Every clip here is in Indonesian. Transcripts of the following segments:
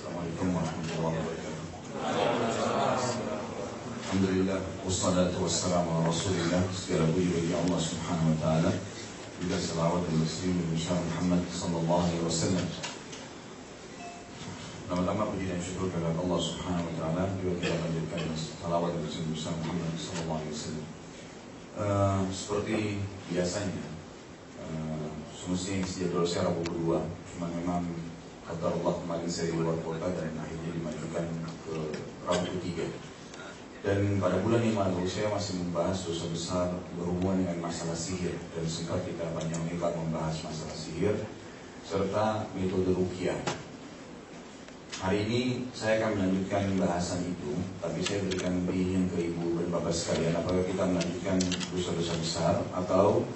Assalamualaikum warahmatullahi wabarakatuh. Alhamdulillah, wassalatu wassalamu ala rasulillah. Segala puji bagi Allah subhanahu wa ta'ala, juga salawat dan taslim bagi Muhammad sallallahu alaihi wasallam. Pertama-tama puji dan syukur kepada Allah subhanahu wa ta'ala, juga kita lanjutkan salawat dan taslim bagi Muhammad sallallahu alaihi wasallam. Seperti biasanya, semestinya sejak saya Rabu kedua, cuma memang kata Allah kemarin saya di luar kota dan akhirnya dimajukan ke Rabu ketiga. Dan pada bulan ini lalu saya masih membahas dosa besar berhubungan dengan masalah sihir, dan sempat kita panjang lebar membahas masalah sihir serta metode ruqyah. Hari ini saya akan melanjutkan bahasan itu, tapi saya berikan pilihan ke ibu dan bapak sekalian, apakah kita melanjutkan dosa-dosa besar atau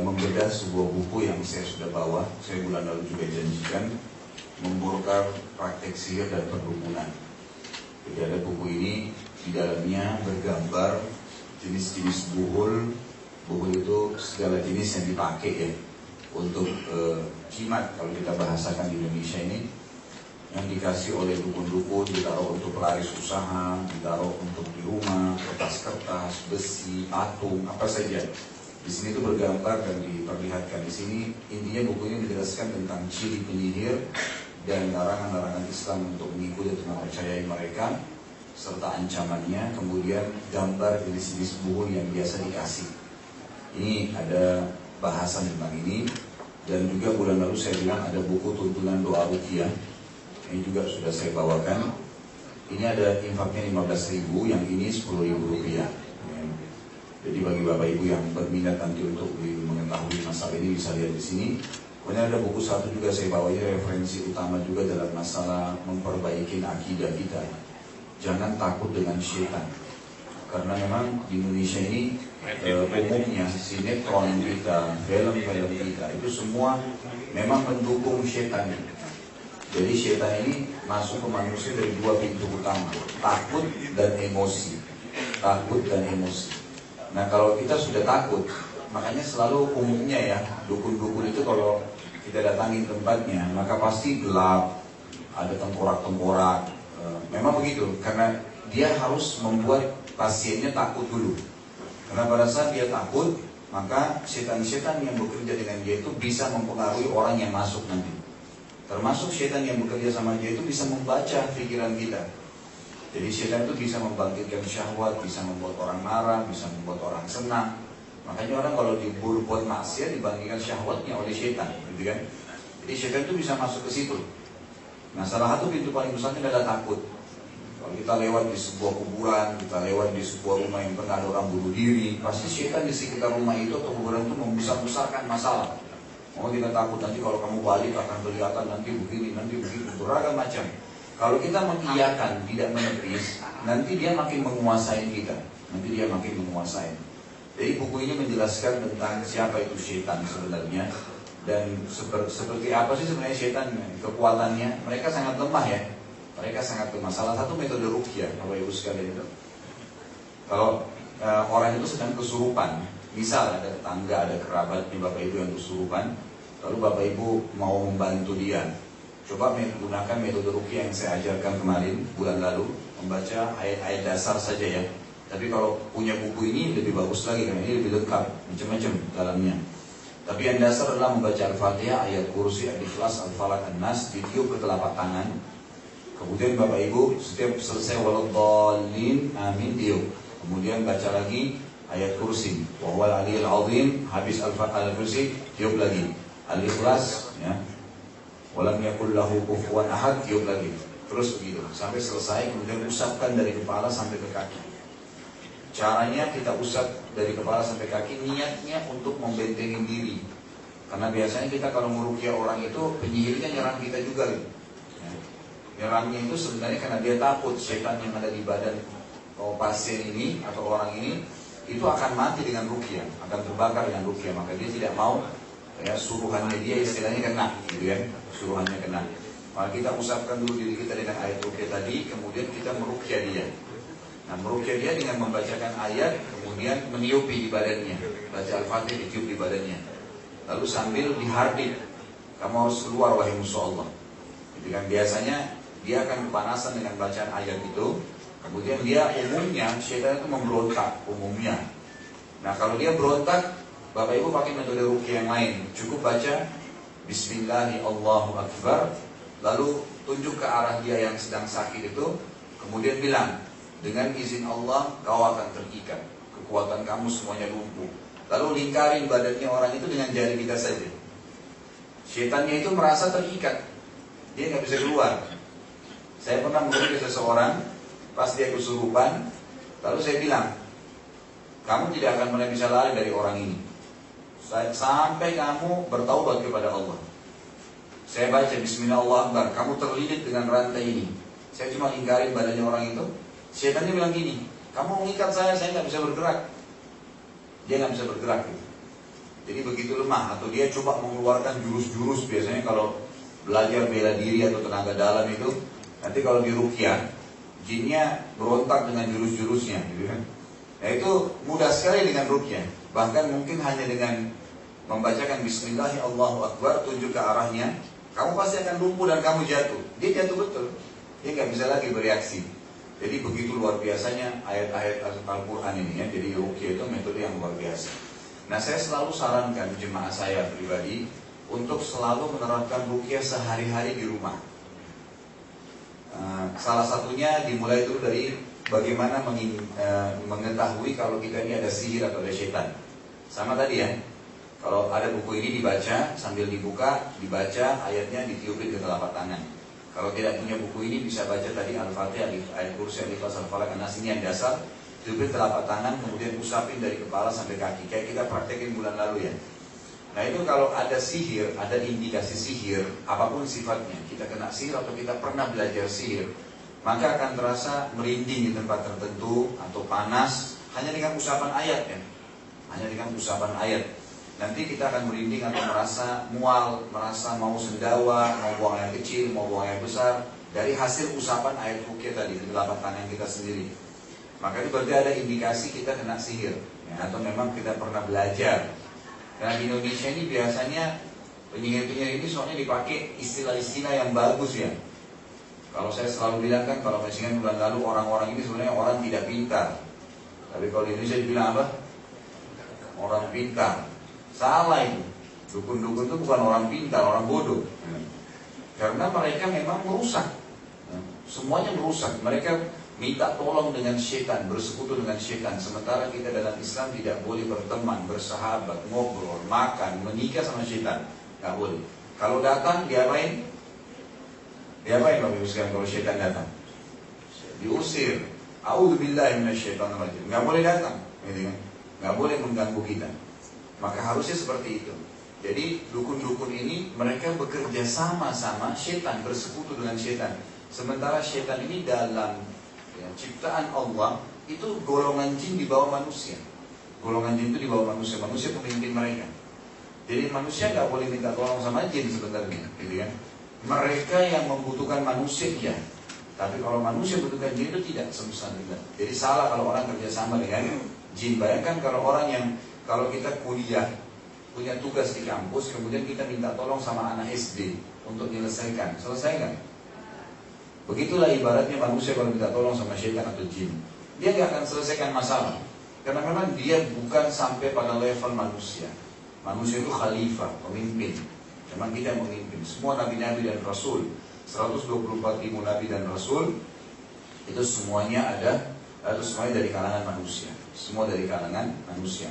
membedah sebuah buku yang saya sudah bawa. Saya bulan lalu juga janjikan membongkar praktek sihir dan perdukunan. Jadi ada buku ini, di dalamnya bergambar jenis-jenis buhul. Buhul itu segala jenis yang dipakai ya untuk jimat, kalau kita bahasakan di Indonesia ini, yang dikasih oleh dukun-dukun, ditaruh untuk pelaris usaha, ditaruh untuk di rumah, kertas-kertas, besi, patung, apa saja. Di sini itu bergambar dan diperlihatkan. Di sini intinya bukunya menjelaskan tentang ciri penyihir dan larangan-larangan Islam untuk mengikuti atau mempercayai mereka, serta ancamannya. Kemudian gambar jenis-jenis buhul yang biasa dikasih. Ini ada bahasan tentang ini. Dan juga bulan lalu saya bilang ada buku tuntunan doa ruqyah. Ini juga sudah saya bawakan. Ini ada infaknya 15.000, yang ini 10.000 rupiah. Jadi bagi bapak ibu yang berminat nanti untuk mengetahui masalah ini bisa lihat di sini. Kemudian ada buku satu juga saya bawa, ini referensi utama juga dalam masalah memperbaiki akidah kita. Jangan takut dengan syaitan. Karena memang di Indonesia ini umumnya sinetron kita, film-film kita itu semua memang mendukung syaitan. Jadi syaitan ini masuk ke manusia dari dua pintu utama, takut dan emosi. Takut dan emosi. Nah kalau kita sudah takut, makanya selalu umumnya ya, dukun-dukun itu kalau kita datangin tempatnya, maka pasti gelap, ada tengkorak-tengkorak. Memang begitu, karena dia harus membuat pasiennya takut dulu. Karena pada saat dia takut, maka setan-setan yang bekerja dengan dia itu bisa mempengaruhi orang yang masuk nanti. Termasuk setan yang bekerja sama dia itu bisa membaca pikiran kita. Jadi setan itu bisa membangkitkan syahwat, bisa membuat orang marah, bisa membuat orang senang. Makanya orang kalau berbuat maksiat dibangkitkan syahwatnya oleh setan, gitu kan? Jadi setan itu bisa masuk ke situ. Nah, salah satu pintu paling besarnya adalah takut. Kalau kita lewat di sebuah kuburan, kita lewat di sebuah rumah yang pernah ada orang bunuh diri, pasti setan di sekitar rumah itu atau kuburan itu membesar-besarkan masalah. Mau kita takut nanti kalau kamu balik akan kelihatan nanti begini, nanti begitu, beragam macam. Kalau kita mengiyakan, tidak menepis, nanti dia makin menguasai kita. Nanti dia makin menguasai. Jadi buku ini menjelaskan tentang siapa itu syaitan sebenarnya. Dan seperti apa sih sebenarnya syaitan, kekuatannya. Mereka sangat lemah ya. Mereka sangat lemah. Salah satu metode ruqyah, Bapak Ibu sekalian itu. Kalau orang itu sedang kesurupan, misal ada tetangga, ada kerabat di Bapak Ibu yang kesurupan, lalu Bapak Ibu mau membantu dia. Coba menggunakan metode ruqyah yang saya ajarkan kemarin, bulan lalu, membaca ayat-ayat dasar saja ya. Tapi kalau punya buku ini lebih bagus lagi, karena ini lebih lengkap, macam-macam dalamnya. Tapi yang dasar adalah membaca Al-Fatihah, ayat kursi, Al-Ikhlas, Al-Falaq, An-Nas, ditiup ke telapak tangan. Kemudian Bapak Ibu setiap selesai waladhdallin, amin, tiup. Kemudian baca lagi ayat kursi, wa huwal aliyyul azim, habis Al-Kursi, tiup lagi. Al-Ikhlas, ya. Walam yakul lahu kufuwan ahad, tiup lagi. Terus begitu sampai selesai, kemudian usapkan dari kepala sampai ke kaki. Caranya kita usap dari kepala sampai kaki, niatnya untuk membentengi diri. Karena biasanya kita kalau meruqyah orang itu, penyihirnya nyerang kita juga gitu. Ya. Nyerangnya itu sebenarnya karena dia takut setan yang ada di badan pasien ini atau orang ini itu akan mati dengan ruqyah, akan terbakar dengan ruqyah. Maka dia tidak mau ya suruhannya dia istilahnya kena, gitu kan? Suruhannya kena. Maka kita usapkan dulu diri kita dengan ayat ruqyah tadi, kemudian kita meruqyah dia. Nah, meruqyah dia dengan membacakan ayat, kemudian meniupi di badannya, baca Al-Fatihah ditiup di badannya. Lalu sambil dihardik, kamu harus keluar wahai musuh Allah. Jadi kan biasanya dia akan kepanasan dengan bacaan ayat itu. Kemudian dia umumnya, syaitan itu memberontak umumnya. Nah kalau dia berontak, Bapak Ibu pakai metode ruqyah yang lain. Cukup baca Bismillahi Allahu Akbar, lalu tunjuk ke arah dia yang sedang sakit itu, kemudian bilang, dengan izin Allah kau akan terikat, kekuatan kamu semuanya lumpuh. Lalu lingkarin badannya orang itu dengan jari kita saja. Syaitannya itu merasa terikat, dia nggak bisa keluar. Saya pernah menghubungi seseorang pas dia kesurupan, lalu saya bilang, kamu tidak akan pernah bisa lari dari orang ini sampai kamu bertaubat kepada Allah. Saya baca Bismillahirrahmanirrahim, kamu terlilit dengan rantai ini. Saya cuma lingkarin badannya orang itu. Syaitannya bilang gini, kamu mengikat saya nggak bisa bergerak. Dia nggak bisa bergerak gitu. Jadi begitu lemah. Atau dia coba mengeluarkan jurus-jurus. Biasanya kalau belajar bela diri atau tenaga dalam itu, nanti kalau di ruqyah, jinnya berontak dengan jurus-jurusnya gitu kan. Nah itu mudah sekali dengan ruqyah. Bahkan mungkin hanya dengan membacakan Bismillahirrahmanirrahim Allahu Akbar, tunjuk ke arahnya, kamu pasti akan lumpuh dan kamu jatuh. Dia jatuh betul. Dia nggak bisa lagi bereaksi. Jadi begitu luar biasanya ayat-ayat Al-Quran ini ya. Jadi ruqyah itu metode yang luar biasa. Nah saya selalu sarankan jemaah saya pribadi untuk selalu menerapkan ruqyah sehari-hari di rumah. Salah satunya dimulai dulu dari bagaimana mengetahui kalau kita ini ada sihir atau ada setan. Sama tadi ya, kalau ada buku ini dibaca, sambil dibuka, dibaca, ayatnya ditiupin ke telapak tangan. Kalau tidak punya buku ini bisa baca tadi Al-Fatihah, ayat kursi, Al-Ikhlas, Al-Falaq, An-Nas, ini yang dasar. Tiupin telapak tangan, kemudian usapin dari kepala sampai kaki. Kayak kita praktekin bulan lalu ya. Nah itu kalau ada sihir, ada indikasi sihir, apapun sifatnya, kita kena sihir atau kita pernah belajar sihir, maka akan terasa merinding di tempat tertentu atau panas hanya dengan usapan ayat ya. Hanya dengan usapan ayat. Nanti kita akan merinding atau merasa mual, merasa mau sendawa, mau buang air kecil, mau buang air besar dari hasil usapan ayat ruqyah tadi di telapak tangan kita sendiri. Maka itu berarti ada indikasi kita kena sihir ya, atau memang kita pernah belajar. Karena di Indonesia ini biasanya penyihir-penyihir ini soalnya dipakai istilah-istilah yang bagus ya. Kalau saya selalu bilang kan, kalau masih bulan lalu orang-orang ini sebenarnya orang tidak pintar. Tapi kalau di Indonesia dibilang apa? Orang pintar. Salah itu. Dukun-dukun itu bukan orang pintar, orang bodoh. Karena mereka memang merusak. Semuanya merusak. Mereka minta tolong dengan syaitan, bersekutu dengan syaitan. Sementara kita dalam Islam tidak boleh berteman, bersahabat, ngobrol, makan, menikah sama syaitan. Gak boleh. Kalau datang, diapain? Diapain Bapak Ibu sekalian kalau syaitan datang? Diusir. A'udzubillahi minasyaitonirrajim. Gak boleh datang. Gak boleh mengganggu kita. Maka harusnya seperti itu. Jadi dukun-dukun ini mereka bekerja sama-sama syaitan, bersekutu dengan syaitan. Sementara syaitan ini dalam ciptaan Allah itu golongan jin di bawah manusia. Golongan jin itu di bawah manusia. Manusia pemimpin mereka. Jadi manusia nggak boleh minta tolong sama jin sebenarnya, gitu kan? Mereka yang membutuhkan manusia ya. Tapi kalau manusia membutuhkan jin itu tidak semesta tidak. Jadi salah kalau orang kerjasama dengan jin. Bayangkan kalau orang yang kalau kita kuliah punya tugas di kampus, kemudian kita minta tolong sama anak SD untuk menyelesaikan, selesai nggak? Begitulah ibaratnya manusia kalau minta tolong sama syaitan atau jin, dia nggak akan selesaikan masalah, karena memang dia bukan sampai pada level manusia. Manusia itu khalifah, pemimpin. Memang kita memimpin. Semua nabi-nabi dan rasul, 124.000 nabi dan rasul, itu semuanya ada, atau semuanya dari kalangan manusia. Semua dari kalangan manusia.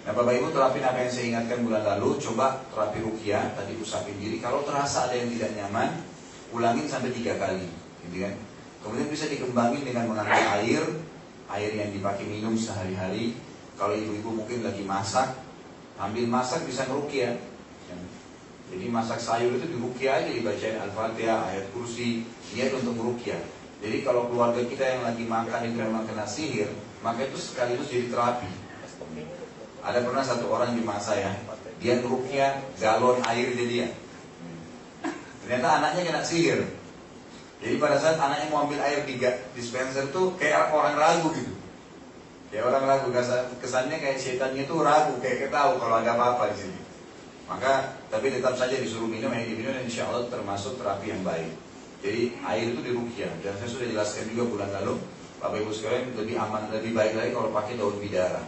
Nah Bapak Ibu terapin apa yang saya ingatkan bulan lalu. Coba terapi ruqyah, tadi usapin diri. Kalau terasa ada yang tidak nyaman, ulangin sampai 3 kali gitu kan? Kemudian bisa dikembangin dengan mengambil air yang dipakai minum sehari-hari. Kalau ibu-ibu mungkin lagi masak, ambil masak bisa ngeruqyah. Jadi masak sayur itu diruqyah aja, dibacain Al-Fatihah, ayat kursi, niat untuk meruqyah. Jadi kalau keluarga kita yang lagi makan itu memang kena sihir, maka itu sekaligus jadi terapi. Ada pernah satu orang di masa saya, dia ngeruqyah galon air dia. Ternyata anaknya kena sihir. Jadi pada saat anaknya mau ambil air di dispenser tuh kayak orang ragu gitu. Kayak orang ragu, kesannya kayak setannya tuh ragu, kayak tahu kalau ada apa-apa di sini. Maka tapi tetap saja disuruh minum, yang diminum dan insya Allah termasuk terapi yang baik. Jadi air itu diruqyah, dan saya sudah jelaskan juga bulan lalu, Bapak Ibu sekalian, lebih aman, lebih baik lagi kalau pakai daun bidara.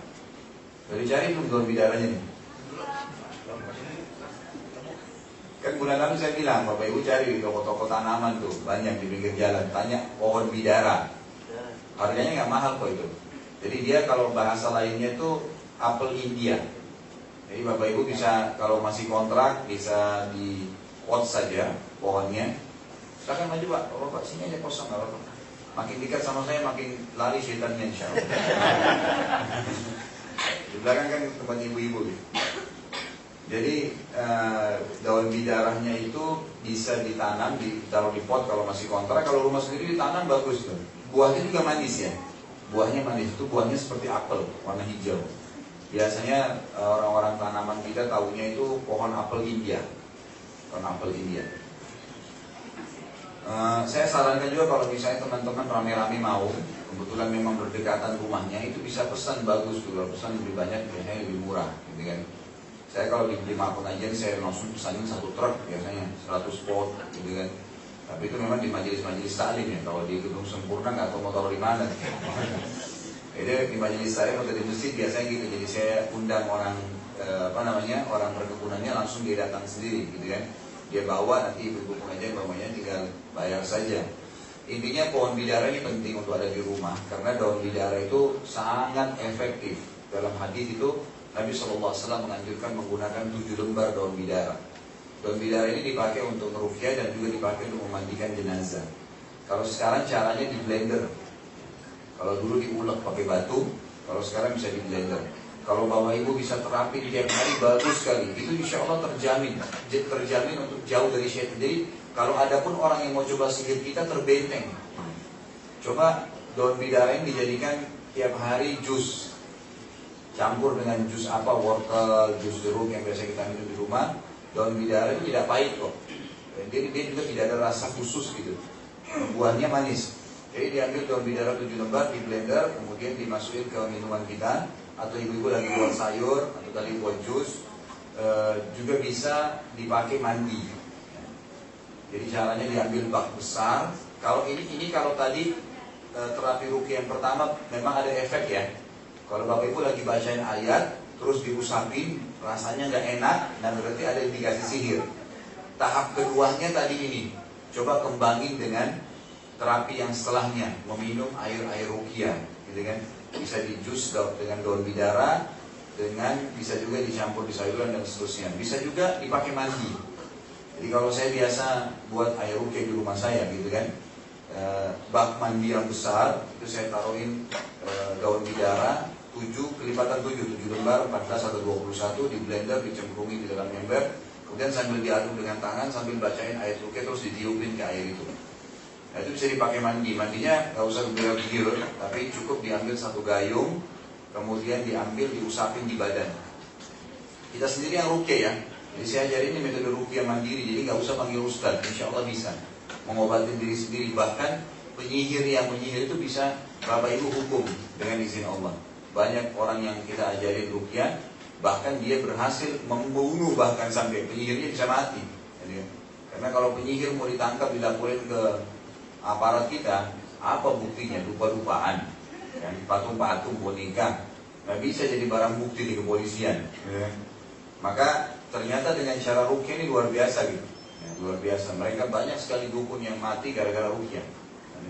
Jadi cari belum daun bidaranya nih? Kan bulan lalu saya bilang, Bapak Ibu cari di toko-toko tanaman tuh, banyak di pinggir jalan, tanya pohon bidara. Harganya nggak mahal kok itu. Jadi dia kalau bahasa lainnya itu apel India. Jadi Bapak Ibu bisa, kalau masih kontrak, bisa di quote saja pohonnya. Silakan maju Pak, Bapak sini aja kosong, nggak apa-apa. Makin dekat sama saya, makin lari syaitannya insya Allah. Di belakang kan tempat ibu-ibu gitu. Jadi daun bidaranya itu bisa ditanam, ditaruh di pot kalau masih kontrak. Kalau rumah sendiri ditanam bagus tuh. Buahnya juga manis ya. Buahnya manis, itu buahnya seperti apel, warna hijau. Biasanya orang-orang tanaman kita tahunya itu pohon apel India. Pohon apel India. Saya sarankan juga kalau misalnya teman-teman rame-rame mau, kebetulan memang berdekatan rumahnya, itu bisa pesan bagus tuh. Kalau pesan lebih banyak biasanya lebih murah gitu kan. Saya kalau dibeli pengajian saya langsung pesanin 1 truk biasanya 100 pot gitu kan. Tapi itu memang di majelis-majelis taklim ya. Kalau di gedung sempurna nggak tahu mau taruh di mana. Jadi di majelis taklim atau di masjid biasanya gitu. Jadi saya undang orang orang perkebunannya, langsung dia datang sendiri gitu kan. Dia bawa, nanti ibu-ibu pengajian bawanya tinggal bayar saja. Intinya pohon bidara ini penting untuk ada di rumah karena daun bidara itu sangat efektif. Dalam hadis itu Nabi SAW menganjurkan menggunakan 7 lembar daun bidara. Daun bidara ini dipakai untuk meruqyah dan juga dipakai untuk memandikan jenazah. Kalau sekarang caranya di blender. Kalau dulu diulek pakai batu, kalau sekarang bisa di blender. Kalau Bapak Ibu bisa terapi tiap hari bagus sekali. Itu insya Allah terjamin untuk jauh dari syaitan. Jadi kalau ada pun orang yang mau coba sihir kita terbenteng. Coba daun bidara ini dijadikan tiap hari jus. Campur dengan jus apa, wortel, jus jeruk yang biasa kita minum di rumah. Daun bidara itu tidak pahit kok. Dia juga tidak ada rasa khusus gitu. Buahnya manis. Jadi diambil daun bidara 7 lembar, di blender, kemudian dimasukin ke minuman kita. Atau ibu-ibu lagi buat sayur, atau tadi buat jus. Juga bisa dipakai mandi. Jadi caranya diambil bak besar. Kalau ini kalau tadi terapi ruqyah yang pertama memang ada efek ya. Kalau Bapak Ibu lagi bacain ayat, terus diusapin, rasanya nggak enak, nah berarti ada indikasi sihir. Tahap keduanya tadi ini, coba kembangin dengan terapi yang setelahnya, meminum air ruqyah, gitu kan? Bisa di jus dengan daun bidara, bisa juga dicampur di sayuran dan seterusnya. Bisa juga dipakai mandi. Jadi kalau saya biasa buat air ruqyah di rumah saya, gitu kan? Bak mandi yang besar, itu saya taruhin daun bidara 7 lembar 14 atau 21 di blender, dicemplungin di dalam ember, kemudian sambil diaduk dengan tangan sambil bacain ayat ruqyah terus ditiupin ke air itu. Nah, itu bisa dipakai mandi. Mandinya nggak usah gil, tapi cukup diambil 1 gayung, kemudian diambil diusapin di badan. Kita sendiri yang ruqyah ya. Jadi saya ajarin ini metode ruqyah mandiri, jadi nggak usah panggil ustaz, insya Allah bisa mengobatin diri sendiri. Bahkan penyihir yang menyihir itu bisa Bapak Ibu hukum dengan izin Allah. Banyak orang yang kita ajarin ruqyah, bahkan dia berhasil membunuh, bahkan sampai penyihirnya bisa mati. Jadi, karena kalau penyihir mau ditangkap, dilaporin ke aparat kita, apa buktinya? Lupa-lupaan, yang patung-patung, boneka, nggak bisa jadi barang bukti di kepolisian. Maka ternyata dengan cara ruqyah ini luar biasa gitu. Luar biasa. Mereka banyak sekali dukun yang mati gara-gara ruqyah.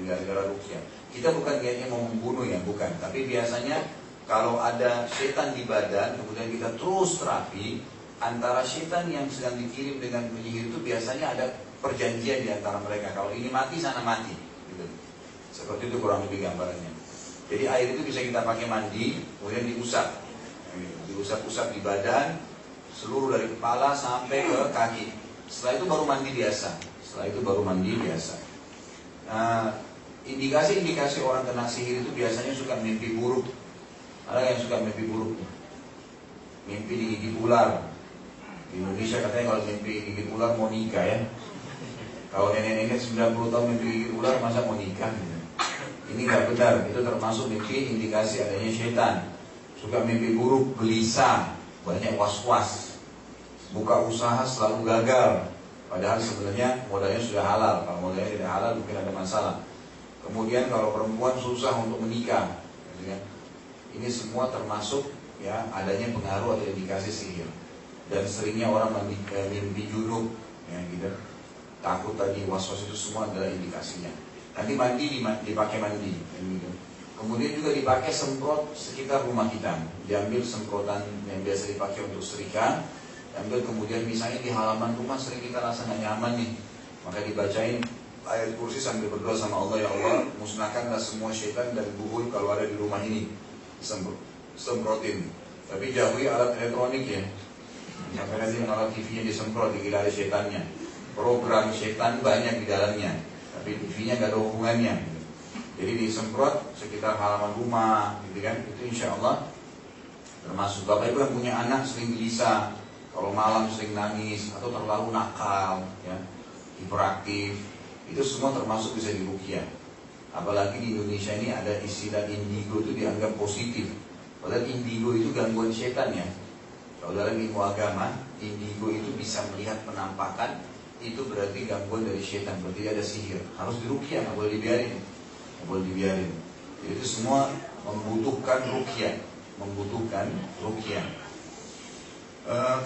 Gara-gara ruqyah. Kita bukan niatnya mau membunuh ya, bukan. Tapi biasanya kalau ada setan di badan, kemudian kita terus terapi, antara setan yang sedang dikirim dengan penyihir itu biasanya ada perjanjian di antara mereka. Kalau ini mati, sana mati. Gitu. Seperti itu kurang lebih gambarannya. Jadi air itu bisa kita pakai mandi, kemudian diusap. Diusap-usap di badan, seluruh dari kepala sampai ke kaki. Setelah itu baru mandi biasa. Nah, indikasi-indikasi orang kena sihir itu biasanya suka mimpi buruk. Ada yang suka mimpi buruk, mimpi digigit ular. Di Indonesia katanya kalau mimpi digigit ular mau nikah ya. Kalau nenek-nenek 90 tahun mimpi digigit ular, masa mau nikah? Ini nggak benar. Itu termasuk mimpi indikasi adanya setan. Suka mimpi buruk, gelisah, banyak was-was, buka usaha selalu gagal. Padahal sebenarnya modalnya sudah halal. Kalau modalnya tidak halal mungkin ada masalah. Kemudian kalau perempuan susah untuk menikah, gitu kan? Ini semua termasuk ya adanya pengaruh atau indikasi sihir. Dan seringnya orang mimpi junub, ya gitu. Takut tadi, was-was, itu semua adalah indikasinya. Nanti mandi dipakai mandi, gitu. Kemudian juga dipakai semprot sekitar rumah kita. Diambil semprotan yang biasa dipakai untuk setrika, diambil kemudian misalnya di halaman rumah sering kita rasa nggak nyaman nih, maka dibacain ayat kursi sambil berdoa sama Allah, ya Allah musnahkanlah semua syaitan dan buhul kalau ada di rumah ini. Semprotin. Tapi jauhi alat elektronik ya. Sampai nanti alat TV-nya disemprot, dikira ada syaitannya. Program syaitan banyak di dalamnya, tapi TV-nya nggak ada hubungannya. Jadi disemprot sekitar halaman rumah, gitu kan? Itu insya Allah termasuk. Bapak Ibu yang punya anak sering gelisah, kalau malam sering nangis atau terlalu nakal, ya, hiperaktif, itu semua termasuk bisa diruqyah. Apalagi di Indonesia ini ada istilah indigo, itu dianggap positif. Padahal indigo itu gangguan setan ya. Kalau dalam ilmu agama, indigo itu bisa melihat penampakan, itu berarti gangguan dari setan, berarti ada sihir. Harus diruqyah, nggak boleh dibiarin. Nggak boleh dibiarin. Jadi itu semua membutuhkan ruqyah,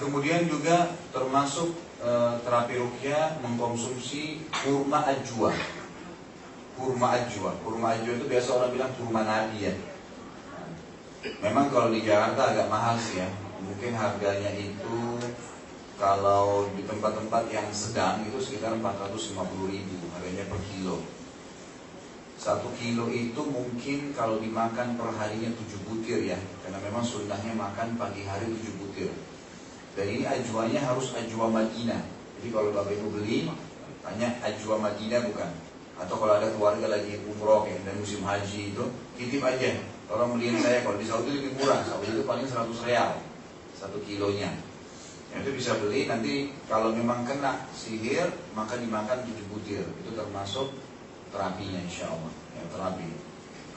kemudian juga termasuk terapi ruqyah mengkonsumsi kurma ajwa. Kurma ajwa itu biasa orang bilang kurma nabi ya. Memang kalau di Jakarta agak mahal sih ya. Mungkin harganya itu kalau di tempat-tempat yang sedang itu sekitar 450.000 harganya per kilo. 1 kilo itu mungkin kalau dimakan per harinya 7 butir ya. Karena memang sunnahnya makan pagi hari 7 butir. Dan ini ajwanya harus ajwa Madinah. Jadi kalau Bapak Ibu beli, tanya ajwa Madinah bukan. Atau kalau ada keluarga lagi umroh ya, dan musim haji itu, titip aja. Tolong beliin saya, kalau di Saudi lebih murah. Saudi itu paling 100 real 1 kilonya. Itu bisa beli, nanti kalau memang kena sihir, maka dimakan 7 butir. Itu termasuk terapinya insya Allah, ya, terapi.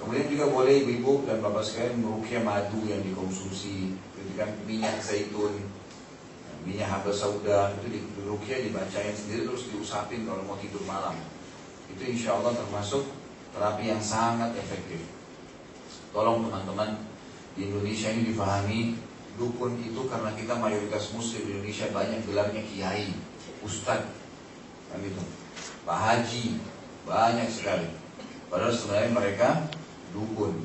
Kemudian juga boleh ibu-ibu dan bapak sekalian meruqyah madu yang dikonsumsi, itu kan minyak zaitun, minyak habbah sauda, itu diruqyah, dibacain sendiri terus diusapin kalau mau tidur malam. Itu insya Allah termasuk terapi yang sangat efektif. Tolong teman-teman di Indonesia ini difahami, dukun itu karena kita mayoritas muslim di Indonesia banyak gelarnya kiai, ustadz, kan gitu, pak haji, banyak sekali. Padahal sebenarnya mereka dukun.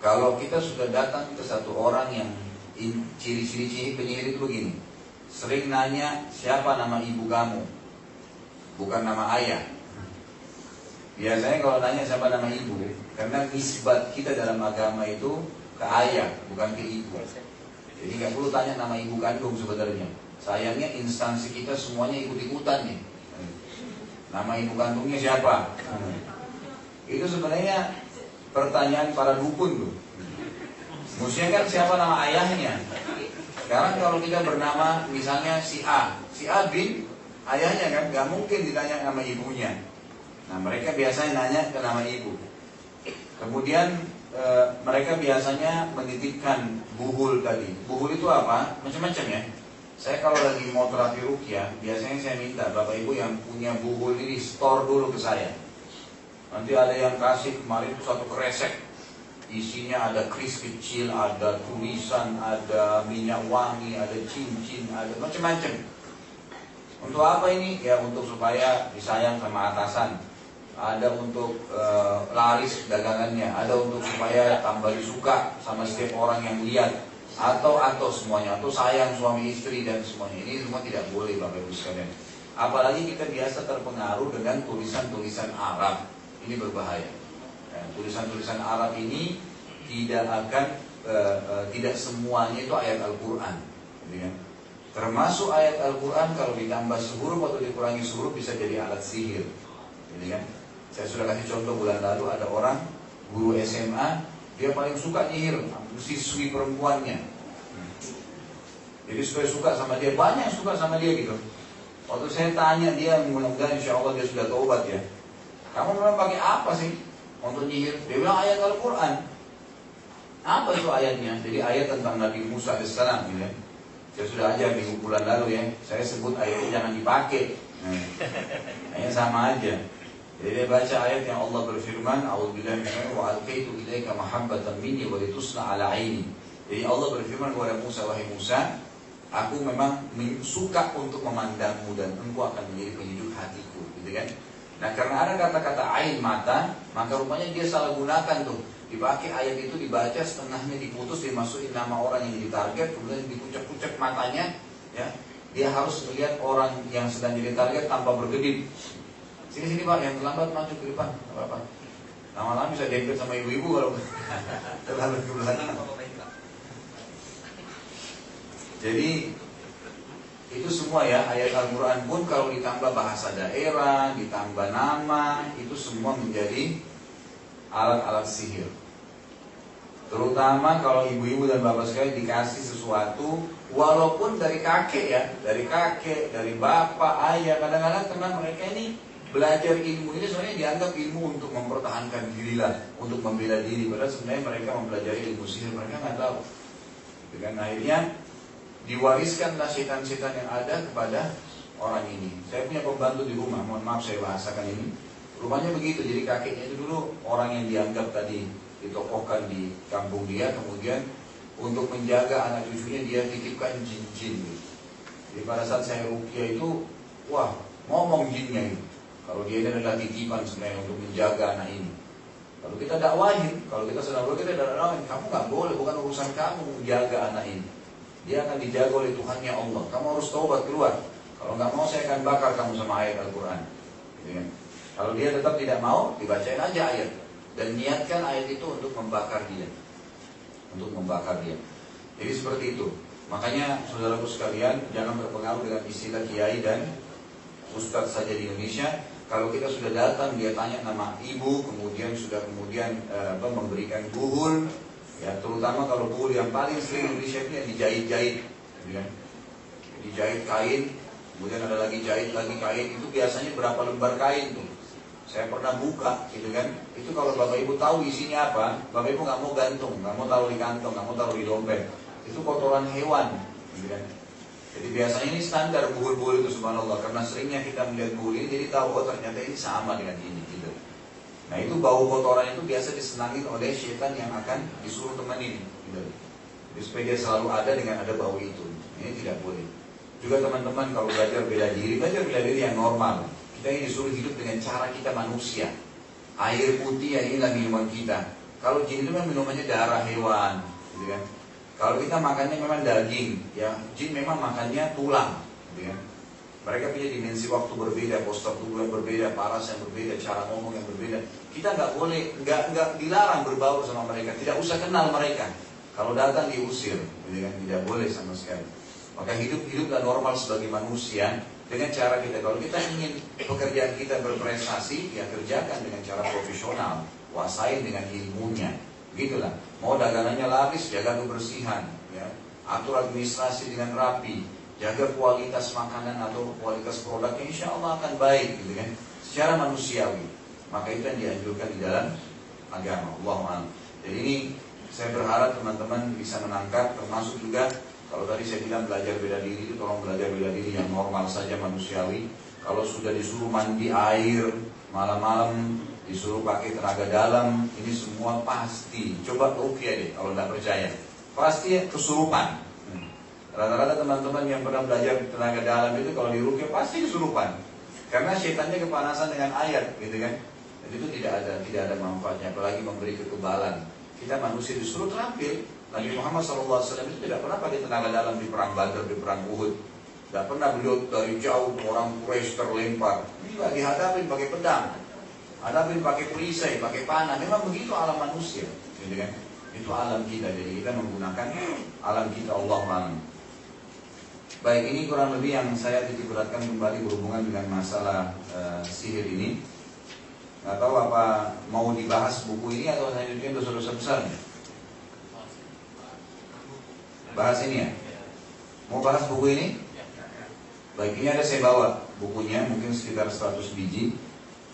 Kalau kita sudah datang ke satu orang yang ciri-ciri penyihir itu begini, sering nanya siapa nama ibu kamu, bukan nama ayah. Biasanya kalau nanya siapa nama ibu, karena nisbat kita dalam agama itu ke ayah, bukan ke ibu. Jadi nggak perlu tanya nama ibu kandung sebenarnya. Sayangnya instansi kita semuanya ikut-ikutan nih. Nama ibu kandungnya siapa? Itu sebenarnya pertanyaan para dukun tuh. Mestinya kan siapa nama ayahnya. Sekarang kalau kita bernama misalnya si A bin ayahnya kan nggak mungkin ditanya nama ibunya. Nah mereka biasanya nanya ke nama ibu. Kemudian mereka biasanya menitipkan buhul tadi. Buhul itu apa? Macam-macam ya. Saya kalau lagi mau terapi ruqyah, biasanya saya minta Bapak Ibu yang punya buhul ini store dulu ke saya. Nanti ada yang kasih kemarin itu 1 kresek. Isinya ada kris kecil, ada tulisan, ada minyak wangi, ada cincin, ada macam-macam. Untuk apa ini? Ya untuk supaya disayang sama atasan. Ada untuk laris dagangannya, ada untuk supaya tambah disuka sama setiap orang yang lihat, atau semuanya, atau sayang suami istri dan semuanya. Ini semua tidak boleh Bapak Ibu sekalian. Apalagi kita biasa terpengaruh dengan tulisan-tulisan Arab, ini berbahaya. Tulisan-tulisan Arab ini tidak semuanya itu ayat Al-Quran. Termasuk ayat Al-Quran kalau ditambah sehuruf atau dikurangi sehuruf bisa jadi alat sihir. Saya sudah kasih contoh bulan lalu, ada orang guru SMA, dia paling suka nyihir siswi perempuannya. Jadi supaya suka sama dia, banyak suka sama dia gitu. Waktu saya tanya dia, mudah-mudahan insya Allah dia sudah taubat ya. Kamu memang pakai apa sih untuk nyihir? Dia bilang ayat Al-Quran. Apa itu ayatnya? Jadi ayat tentang Nabi Musa AS gitu ya. Saya sudah ajar di bulan lalu ya. Saya sebut ayatnya jangan dipakai. Hanya sama aja. Jadi dia baca ayat yang Allah berfirman, A'udzubillahi minasyaitonir rajim, wa alqaitu ilaika mahabbatan minni wa litusna ala aini. Jadi Allah berfirman kepada Musa, wahai Musa, aku memang suka untuk memandangmu dan engkau akan menjadi penyejuk hatiku, gitu kan? Nah, karena ada kata-kata ain mata, maka rupanya dia salah gunakan tuh. Dipakai ayat itu dibaca setengahnya diputus, dimasukin nama orang yang jadi target, kemudian dikucek-kucek matanya, ya. Dia harus melihat orang yang sedang jadi target tanpa berkedip. Sini Pak, yang terlambat maju ke depan, apa-apa. Lama-lama bisa dempet sama ibu-ibu kalau terlambat ke belakang. Jadi itu semua ya, ayat Al-Quran pun kalau ditambah bahasa daerah, ditambah nama, itu semua menjadi alat-alat sihir. Terutama kalau ibu-ibu dan bapak sekalian dikasih sesuatu, walaupun dari kakek ya, dari kakek, dari bapak, ayah, kadang-kadang karena mereka ini belajar ilmu ini sebenarnya dianggap ilmu untuk mempertahankan diri lah, untuk membela diri. Padahal sebenarnya mereka mempelajari ilmu sihir, mereka nggak tahu. Dengan akhirnya diwariskanlah setan-setan yang ada kepada orang ini. Saya punya pembantu di rumah, mohon maaf saya bahasakan ini. Rumahnya begitu, jadi kakeknya itu dulu orang yang dianggap tadi ditokohkan di kampung dia, kemudian untuk menjaga anak cucunya dia titipkan jin-jin. Jadi pada saat saya ruqyah itu, wah ngomong jinnya itu. Kalau dia ini adalah titipan sebenarnya untuk menjaga anak ini. Kalau kita dakwahin, kalau kita sedang kita dakwahin, kamu nggak boleh, bukan urusan kamu menjaga anak ini. Dia akan dijaga oleh Tuhannya Allah. Kamu harus taubat keluar. Kalau nggak mau saya akan bakar kamu sama ayat Al-Quran. Gitu kan? Kalau dia tetap tidak mau, dibacain aja ayat. Dan niatkan ayat itu untuk membakar dia. Untuk membakar dia. Jadi seperti itu. Makanya saudaraku sekalian, jangan terpengaruh dengan istilah kiai dan ustadz saja di Indonesia. Kalau kita sudah datang, dia tanya nama ibu, kemudian memberikan buhul, ya terutama kalau buhul yang paling sering Indonesia itu yang dijahit-jahit, ya. Dijahit kain, kemudian ada lagi jahit lagi kain, itu biasanya berapa lembar kain tuh. Saya pernah buka, gitu kan. Itu kalau bapak ibu tahu isinya apa, bapak ibu nggak mau gantung, nggak mau taruh di kantong, nggak mau taruh di dompet. Itu kotoran hewan, gitu kan. Jadi biasanya ini standar buhul-buhul itu subhanallah, karena seringnya kita melihat buhul ini, jadi tahu oh ternyata ini sama dengan ini, gitu. Nah itu bau kotoran itu biasa disenangi oleh syaitan yang akan disuruh temenin, gitu. Jadi supaya dia selalu ada dengan ada bau itu. Ini tidak boleh. Juga teman-teman kalau belajar bela diri yang normal. Kita ini disuruh hidup dengan cara kita manusia. Air putih ya inilah minuman kita. Kalau jin itu memang minumannya darah hewan, gitu kan. Kalau kita makannya memang daging, ya jin memang makannya tulang, gitu kan. Mereka punya dimensi waktu berbeda, postur tubuh yang berbeda, paras yang berbeda, cara ngomong yang berbeda. Kita nggak boleh, nggak dilarang berbaur sama mereka, tidak usah kenal mereka. Kalau datang diusir, gitu kan, tidak boleh sama sekali. Maka hiduplah normal sebagai manusia dengan cara kita. Kalau kita ingin pekerjaan kita berprestasi, ya kerjakan dengan cara profesional, kuasain dengan ilmunya. Gitulah. Mau dagangannya laris, jaga kebersihan, ya. Atur administrasi dengan rapi, jaga kualitas makanan atau kualitas produknya, insya Allah akan baik, gitu kan. Secara manusiawi. Maka itu yang dianjurkan di dalam agama. Allahu'alam. Jadi ini saya berharap teman-teman bisa menangkap, termasuk juga kalau tadi saya bilang belajar bela diri itu tolong belajar bela diri yang normal saja manusiawi. Kalau sudah disuruh mandi air malam-malam, disuruh pakai tenaga dalam, ini semua pasti. Coba ruqyah deh kalau tidak percaya. Pasti kesurupan. Rata-rata teman-teman yang pernah belajar tenaga dalam itu kalau di ruqyah pasti kesurupan. Karena syaitannya kepanasan dengan ayat, gitu kan. Dan itu tidak ada manfaatnya, apalagi memberi kekebalan. Kita manusia disuruh terampil. Nabi Muhammad SAW itu tidak pernah pakai tenaga dalam di perang Badar, di perang Uhud. Tidak pernah beliau dari jauh orang Quraisy terlempar. Tidak dihadapin pakai pedang, hadapin pakai perisai, pakai panah. Memang begitu alam manusia, gitu kan? Itu alam kita. Jadi kita menggunakan alam kita, Allahu'alam. Baik, ini kurang lebih yang saya titik beratkan kembali berhubungan dengan masalah sihir ini. Nggak tahu apa mau dibahas buku ini atau selanjutnya dosa-dosa besarnya. Bahas ini ya? Mau bahas buku ini? Baik, ini ada saya bawa bukunya, mungkin sekitar 100 biji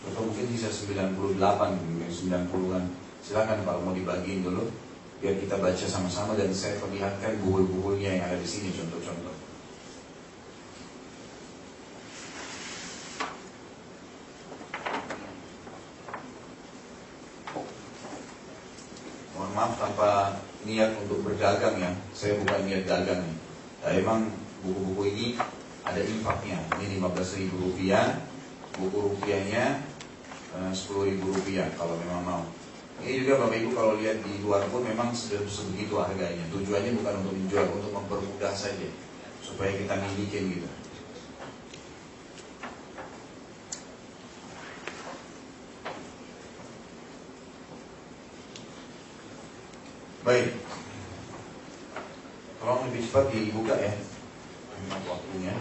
atau mungkin sisa 98, mungkin 90-an. Silakan kalau mau dibagiin dulu biar kita baca sama-sama dan saya perlihatkan buku-bukunya yang ada di sini, contoh-contoh. maaf tanpa niat untuk berdagang ya, saya bukan niat dagang nih. Emang buku-buku ini ada infaknya, ini 15.000 rupiah, buku rupiahnya 10.000 rupiah kalau memang mau. Ini juga Bapak Ibu kalau lihat di luar pun memang sudah sebegitu harganya. Tujuannya bukan untuk menjual, untuk mempermudah saja supaya kita milikin gitu. Baik, tolong lebih cepat dibuka ya waktunya.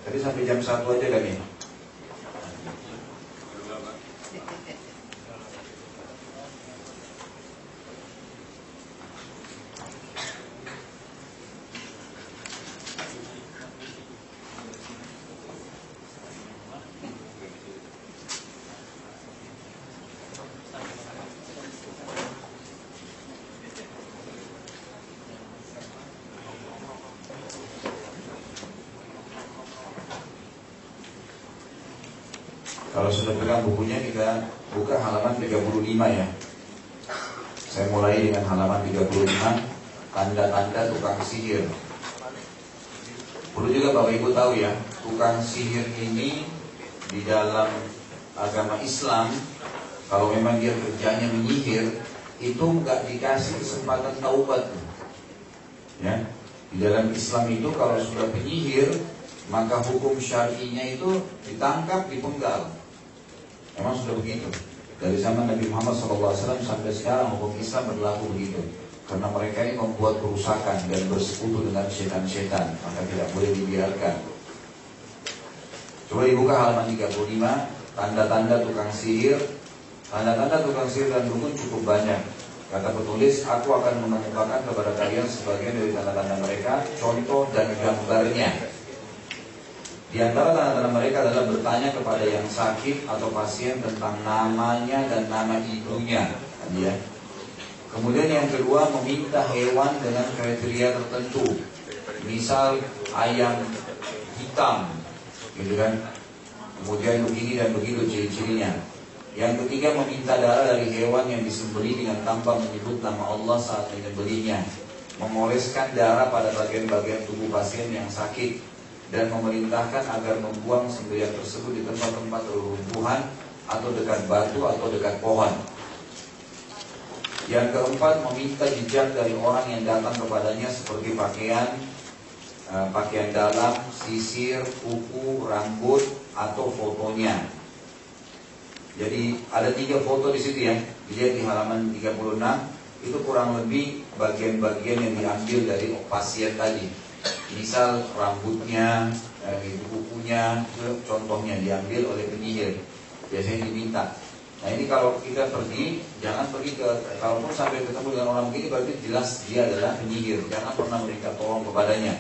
Tadi sampai jam 1 aja kan ya. Kalau sudah pegang bukunya, kita buka halaman 35 ya. Saya mulai dengan halaman 35, tanda-tanda tukang sihir. Perlu juga Bapak Ibu tahu ya, tukang sihir ini di dalam agama Islam, kalau memang dia kerjanya menyihir, itu nggak dikasih kesempatan taubat. Ya, di dalam Islam itu kalau sudah penyihir, maka hukum syar'inya itu ditangkap, dipenggal. Memang sudah begitu. Dari zaman Nabi Muhammad SAW sampai sekarang hukum Islam berlaku begitu. Karena mereka ini membuat kerusakan dan bersekutu dengan setan-setan, maka tidak boleh dibiarkan. Coba dibuka halaman 35, tanda-tanda tukang sihir. Tanda-tanda tukang sihir dan dukun cukup banyak. Kata penulis, aku akan mengemukakan kepada kalian sebagian dari tanda-tanda mereka, contoh dan gambarnya. Di antara tanda-tanda mereka adalah bertanya kepada yang sakit atau pasien tentang namanya dan nama ibunya. Ya. Kemudian yang kedua, meminta hewan dengan kriteria tertentu. Misal ayam hitam, gitu kan. Kemudian begini dan begitu ciri-cirinya. Yang ketiga, meminta darah dari hewan yang disembelih dengan tanpa menyebut nama Allah saat menyembelihnya. Mengoleskan darah pada bagian-bagian tubuh pasien yang sakit. Dan memerintahkan agar membuang sembelihan tersebut di tempat-tempat reruntuhan atau dekat batu atau dekat pohon. Yang keempat, meminta jejak dari orang yang datang kepadanya seperti pakaian dalam, sisir, kuku, rambut, atau fotonya. Jadi ada 3 foto di situ ya. Dilihat di halaman 36, itu kurang lebih bagian-bagian yang diambil dari pasien tadi. Misal rambutnya, kukunya, itu contohnya diambil oleh penyihir. Biasanya diminta. Nah ini kalau kita pergi, jangan pergi kalaupun sampai ketemu dengan orang begini, berarti jelas dia adalah penyihir. Jangan pernah minta tolong kepadanya.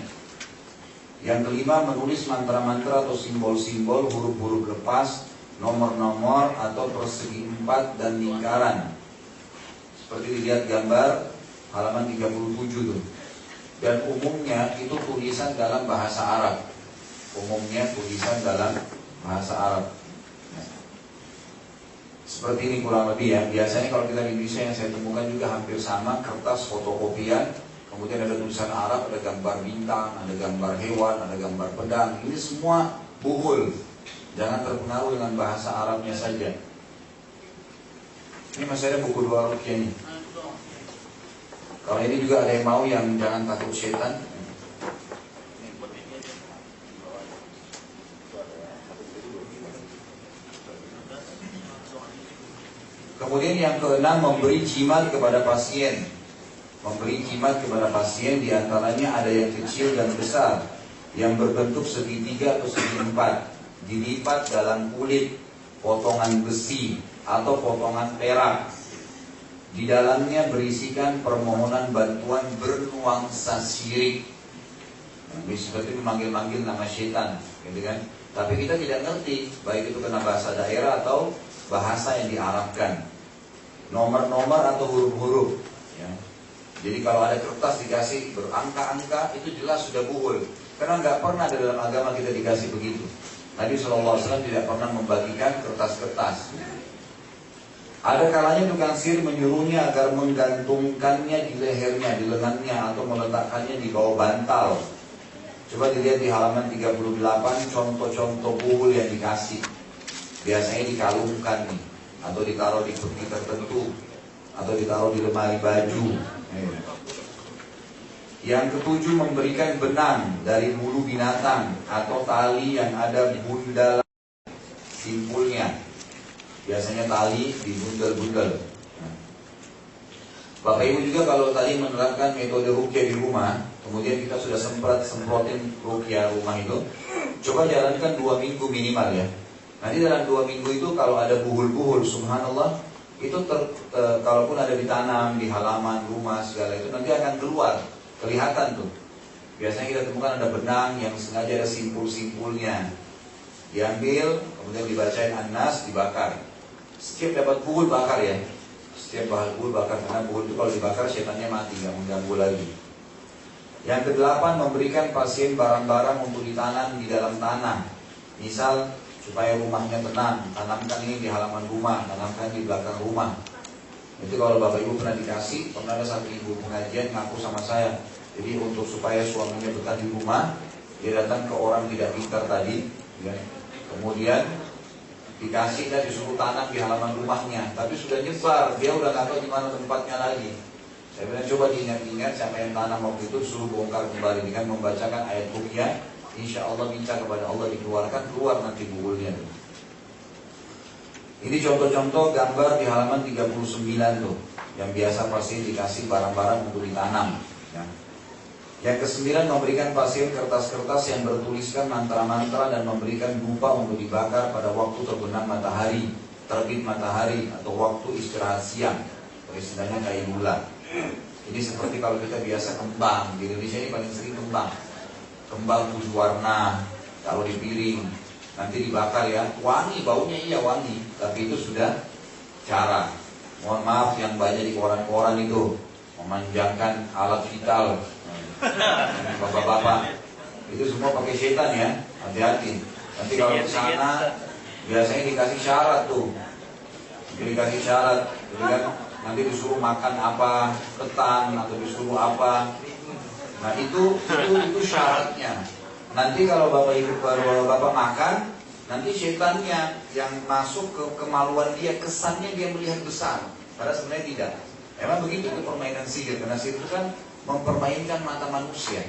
Yang kelima, menulis mantra-mantra atau simbol-simbol, huruf-huruf lepas, nomor-nomor atau persegi 4 dan lingkaran. Seperti dilihat gambar halaman 37 tuh. Dan umumnya itu tulisan dalam bahasa Arab. Umumnya tulisan dalam bahasa Arab. Seperti ini kurang lebih ya. Biasanya kalau kita di Indonesia yang saya temukan juga hampir sama, kertas fotokopian, kemudian ada tulisan Arab, ada gambar bintang, ada gambar hewan, ada gambar pedang. Ini semua buhul. Jangan terpengaruh dengan bahasa Arabnya saja. Ini masih ada buku 2 rupiah nih. Kalau ini juga ada yang mau yang jangan takut setan. Kemudian yang keenam, memberi jimat kepada pasien. Memberi jimat kepada pasien diantaranya ada yang kecil dan besar, yang berbentuk segitiga atau segi 4, dilipat dalam kulit, potongan besi atau potongan perak. Di dalamnya berisikan permohonan bantuan bernuansa syirik. Seperti memanggil-manggil nama setan, gitu kan? Tapi kita tidak ngerti, baik itu kena bahasa daerah atau bahasa yang diarabkan. Nomor-nomor atau huruf-huruf. Ya. Jadi kalau ada kertas dikasih berangka-angka, itu jelas sudah buhul. Karena nggak pernah ada dalam agama kita dikasih begitu. Nabi SAW tidak pernah membagikan kertas-kertas. Ada kalanya tukang sihir menyuruhnya agar menggantungkannya di lehernya, di lengannya, atau meletakkannya di bawah bantal. Coba dilihat di halaman 38 contoh-contoh buhul yang dikasih. Biasanya dikalungkan nih, atau ditaruh di peti tertentu, atau ditaruh di lemari baju. Yang ketujuh, memberikan benang dari bulu binatang atau tali yang ada bundalan simpulnya. Biasanya tali dibundel-bundel. Bapak Ibu juga kalau tadi menerapkan metode ruqyah di rumah, kemudian kita sudah semprotin ruqyah rumah itu, coba jalankan 2 minggu minimal ya. Nanti dalam 2 minggu itu kalau ada buhul-buhul, subhanallah, itu kalaupun ada ditanam di halaman rumah segala itu nanti akan keluar, kelihatan tuh. Biasanya kita temukan ada benang yang sengaja ada simpul-simpulnya. Diambil, kemudian dibacain An-Nas, dibakar. Setiap dapat buhul bakar ya. Setiap bahan buhul bakar, karena buhul itu kalau dibakar setannya mati, gak mengganggu lagi. Yang ke-8, memberikan pasien barang-barang untuk ditanam di dalam tanah. Misal supaya rumahnya tenang, tanamkan ini di halaman rumah, tanamkan di belakang rumah. Itu kalau Bapak Ibu pernah dikasih, pernah ada satu ibu pengajian ngaku sama saya. Jadi untuk supaya suaminya betah di rumah, dia datang ke orang tidak pintar tadi, ya. Kemudian dikasih dan disuruh tanam di halaman rumahnya, tapi sudah nyebar, dia udah nggak tahu di mana tempatnya lagi. Saya bilang coba diingat-ingat, siapa yang tanam waktu itu suruh bongkar kembali dengan membacakan ayat ruqyah. Insya Allah minta kepada Allah dikeluarkan, keluar nanti buhulnya. Ini contoh-contoh gambar di halaman 39 tuh, yang biasa pasien dikasih barang-barang untuk ditanam. Ya. Yang ke-9, memberikan pasien kertas-kertas yang bertuliskan mantra-mantra dan memberikan dupa untuk dibakar pada waktu terbenam matahari, terbit matahari, atau waktu istirahat siang. Istilahnya kailula. Ini seperti kalau kita biasa kembang, di Indonesia ini paling sering kembang. Kembang 7 warna, kalau di piring, nanti dibakar ya, wangi, baunya iya wangi, tapi itu sudah cara. Mohon maaf yang banyak di koran-koran itu, memanjangkan alat vital. Bapak-bapak itu semua pakai setan ya, hati-hati. Nanti kalau ke sana biasanya dikasih syarat tuh, dikasih syarat, jadi kan nanti disuruh makan apa, ketan atau disuruh apa. Nah itu syaratnya. Nanti kalau bapak makan, nanti setannya yang masuk ke kemaluan dia, kesannya dia melihat besar, padahal sebenarnya tidak. Emang begitu itu permainan sihir, karena sihir itu kan mempermainkan mata manusia.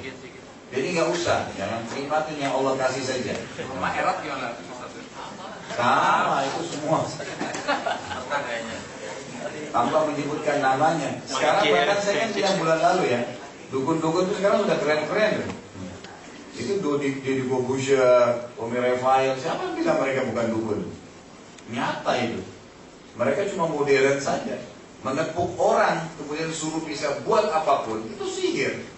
Jadi nggak usah, jangan nikmatin yang Allah kasih saja. Rumah erat gimana? Sama itu semua. Tanpa menyebutkan namanya. Sekarang bahkan saya kan bilang bulan lalu ya, dukun-dukun itu sekarang udah keren-keren. Itu Deddy Corbuzier, Tommy Raphael, siapa yang bilang mereka bukan dukun? Nyata itu. Mereka cuma modern saja. Menepuk orang, kemudian suruh bisa buat apapun, itu sihir.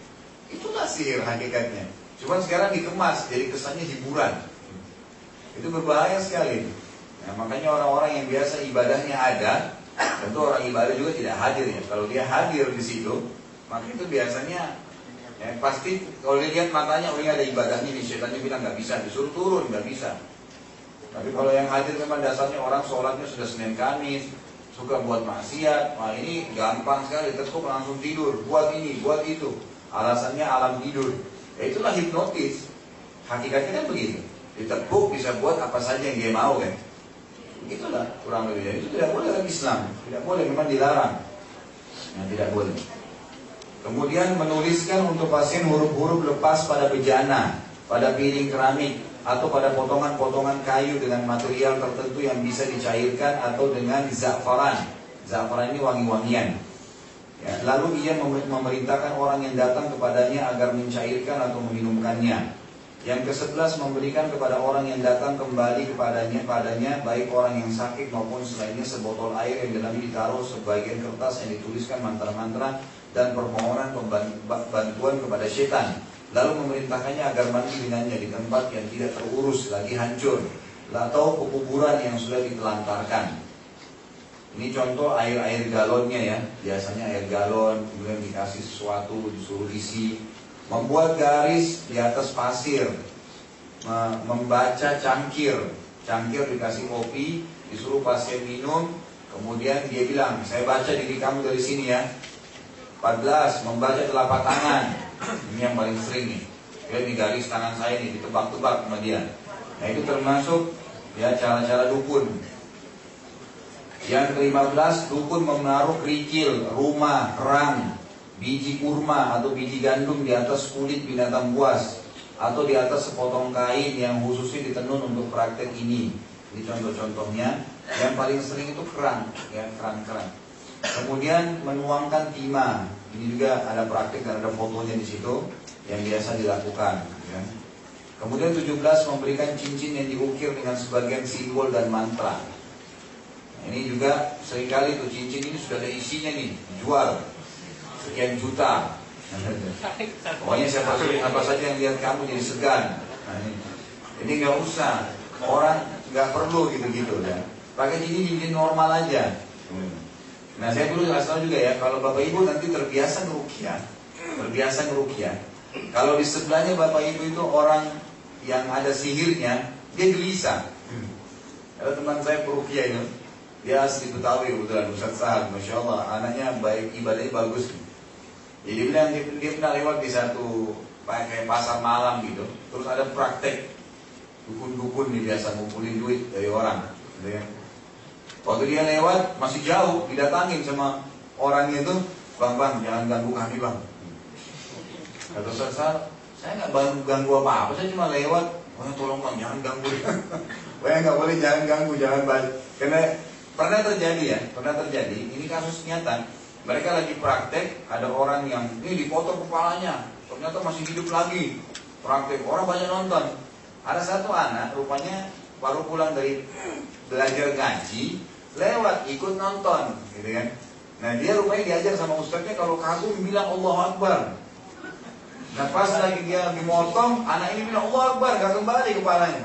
Itulah sihir hakikatnya. Cuma sekarang dikemas, jadi kesannya hiburan. Itu berbahaya sekali. Nah, makanya orang-orang yang biasa ibadahnya ada, tentu orang ibadah juga tidak hadir ya. Kalau dia hadir di situ, maka itu biasanya ya, pasti kalau dilihat matanya, oh ini ada ibadahnya nih, setannya bilang nggak bisa, disuruh turun nggak bisa. Tapi kalau yang hadir memang dasarnya orang sholatnya sudah Senin Kamis, suka buat maksiat, nah ini gampang sekali, tekuk langsung tidur, buat ini, buat itu, alasannya alam tidur. Ya itulah hipnotis, hakikatnya kan begitu, ditepuk bisa buat apa saja yang dia mau kan. Itulah kurang lebih, itu tidak boleh dalam Islam, tidak boleh, memang dilarang, yang tidak boleh. Kemudian menuliskan untuk pasien huruf-huruf lepas pada bejana, pada piring keramik, atau pada potongan-potongan kayu dengan material tertentu yang bisa dicairkan, atau dengan za'faran. Za'faran ini wangi-wangian. Ya, lalu ia memerintahkan orang yang datang kepadanya agar mencairkan atau meminumkannya. Yang ke-11, memberikan kepada orang yang datang kembali padanya, baik orang yang sakit maupun selainnya, sebotol air yang dalamnya ditaruh sebagian kertas yang dituliskan mantra-mantra dan permohonan bantuan kepada setan. Lalu memerintahkannya agar mandi dengannya di tempat yang tidak terurus lagi hancur, atau kuburan yang sudah ditelantarkan. Ini contoh air galonnya ya, biasanya air galon, kemudian dikasih sesuatu, disuruh isi. Membuat garis di atas pasir, membaca cangkir dikasih kopi, disuruh pasien minum, Kemudian dia bilang, saya baca diri kamu dari sini ya. 14, membaca telapak tangan. Ini yang paling sering nih. Ya, ini garis tangan saya nih, ditebak-tebak sama dia. Nah itu termasuk ya cara-cara dukun. Yang ke-15, dukun menaruh kerikil, rumah, kerang, biji kurma atau biji gandum di atas kulit binatang buas atau di atas sepotong kain yang khususnya ditenun untuk praktek ini. Ini contoh-contohnya. Yang paling sering itu kerang, ya kerang-kerang. Kemudian menuangkan timah. Ini juga ada praktek dan ada fotonya di situ yang biasa dilakukan. Ya. Kemudian 17, memberikan cincin yang diukir dengan sebagian simbol dan mantra. Nah, ini juga seringkali tuh cincin ini sudah ada isinya nih, jual sekian juta. Pokoknya siapa saja yang lihat kamu jadi segan. Nah, ini nggak usah, orang nggak perlu gitu-gitu ya. Pakai cincin normal aja. Nah saya perlu kasih tahu juga ya, kalau bapak ibu nanti terbiasa ngeruqyah, kalau di sebelahnya bapak ibu itu orang yang ada sihirnya, dia gelisah. Ada teman saya peruqyah itu, dia asli Betawi kebetulan, Ustaz Sahal, Masya Allah, anaknya baik, ibadahnya bagus. Jadi dia pernah lewat di satu kayak pasar malam gitu, terus ada praktek dukun-dukun nih biasa ngumpulin duit dari orang, gitu ya. Waktu dia lewat masih jauh, didatangin sama orangnya itu, bang jangan ganggu kami bang. Kata Ustaz, saya nggak ganggu apa-apa, saya cuma lewat. Oh tolong bang jangan ganggu. Wah nggak boleh, jangan ganggu, jangan balik. Karena pernah terjadi. Ini kasus nyata. Mereka lagi praktek, ada orang yang ini dipotong kepalanya, ternyata masih hidup lagi. Praktek, orang banyak nonton. Ada satu anak, rupanya baru pulang dari belajar ngaji, lewat ikut nonton, gitu kan? Nah dia rupanya diajar sama ustadznya kalau kagum bilang Allahu Akbar. Nah pas lagi dia dimotong, anak ini bilang Allahu Akbar, gak kembali kepalanya.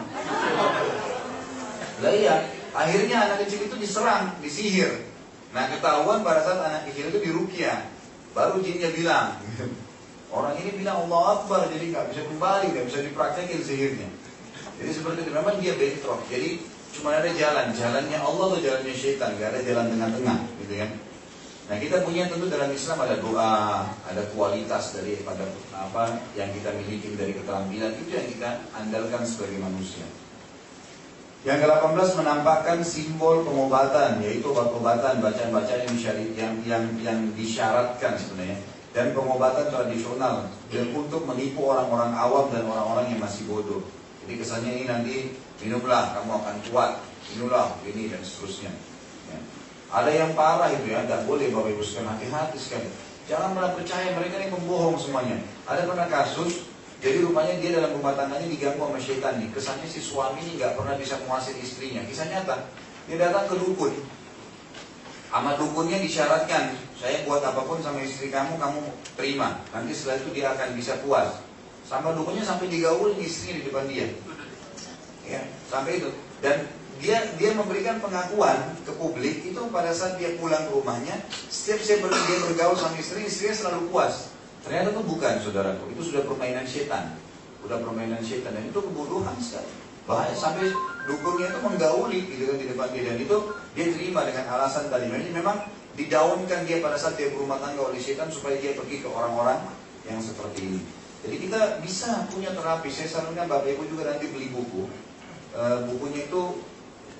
Lah iya, akhirnya anak kecil itu diserang, disihir. Nah ketahuan pada saat anak kecil itu diruqyah, baru jinnya bilang, orang ini bilang Allahu Akbar, jadi gak bisa kembali, gak bisa dipraktekin sihirnya. Jadi seperti itu, memang dia bentrok. Jadi cuma ada jalannya Allah atau jalannya syaitan, gak ada jalan tengah-tengah, gitu kan. Nah kita punya tentu dalam Islam ada doa, ada kualitas daripada apa yang kita miliki dari keterampilan, itu yang kita andalkan sebagai manusia. Yang ke-18, menampakkan simbol pengobatan, yaitu obat-obatan, bacaan-bacaan yang disyaratkan sebenarnya, dan pengobatan tradisional, dan untuk menipu orang-orang awam dan orang-orang yang masih bodoh. Jadi kesannya ini nanti minumlah kamu akan kuat, minumlah ini dan seterusnya. Ya. Ada yang parah itu ya, tidak boleh bapak ibu sekalian, hati-hati sekali. Jangan malah percaya mereka ini pembohong semuanya. Ada pernah kasus, jadi rupanya dia dalam rumah tangganya diganggu sama syaitan nih. Kesannya si suami ini nggak pernah bisa menguasai istrinya. Kisah nyata, dia datang ke dukun. Sama dukunnya disyaratkan, saya buat apapun sama istri kamu, kamu terima. Nanti setelah itu dia akan bisa puas. Sama dukunnya sampai digaulin istrinya di depan dia. Ya, sampai itu. Dan dia memberikan pengakuan ke publik itu pada saat dia pulang ke rumahnya, setiap dia bergaul sama istrinya selalu puas. Ternyata itu bukan, saudaraku, itu sudah permainan setan. Udah permainan setan, dan itu kebodohan sekali. Bahaya, sampai dukunnya itu menggauli gitu kan di depan dia, dan itu dia terima dengan alasan tadi. Memang didaunkan dia pada saat dia berumah tangga oleh setan supaya dia pergi ke orang-orang yang seperti ini. Jadi kita bisa punya terapi. Saya sarankan Bapak Ibu juga nanti beli buku. Bukunya itu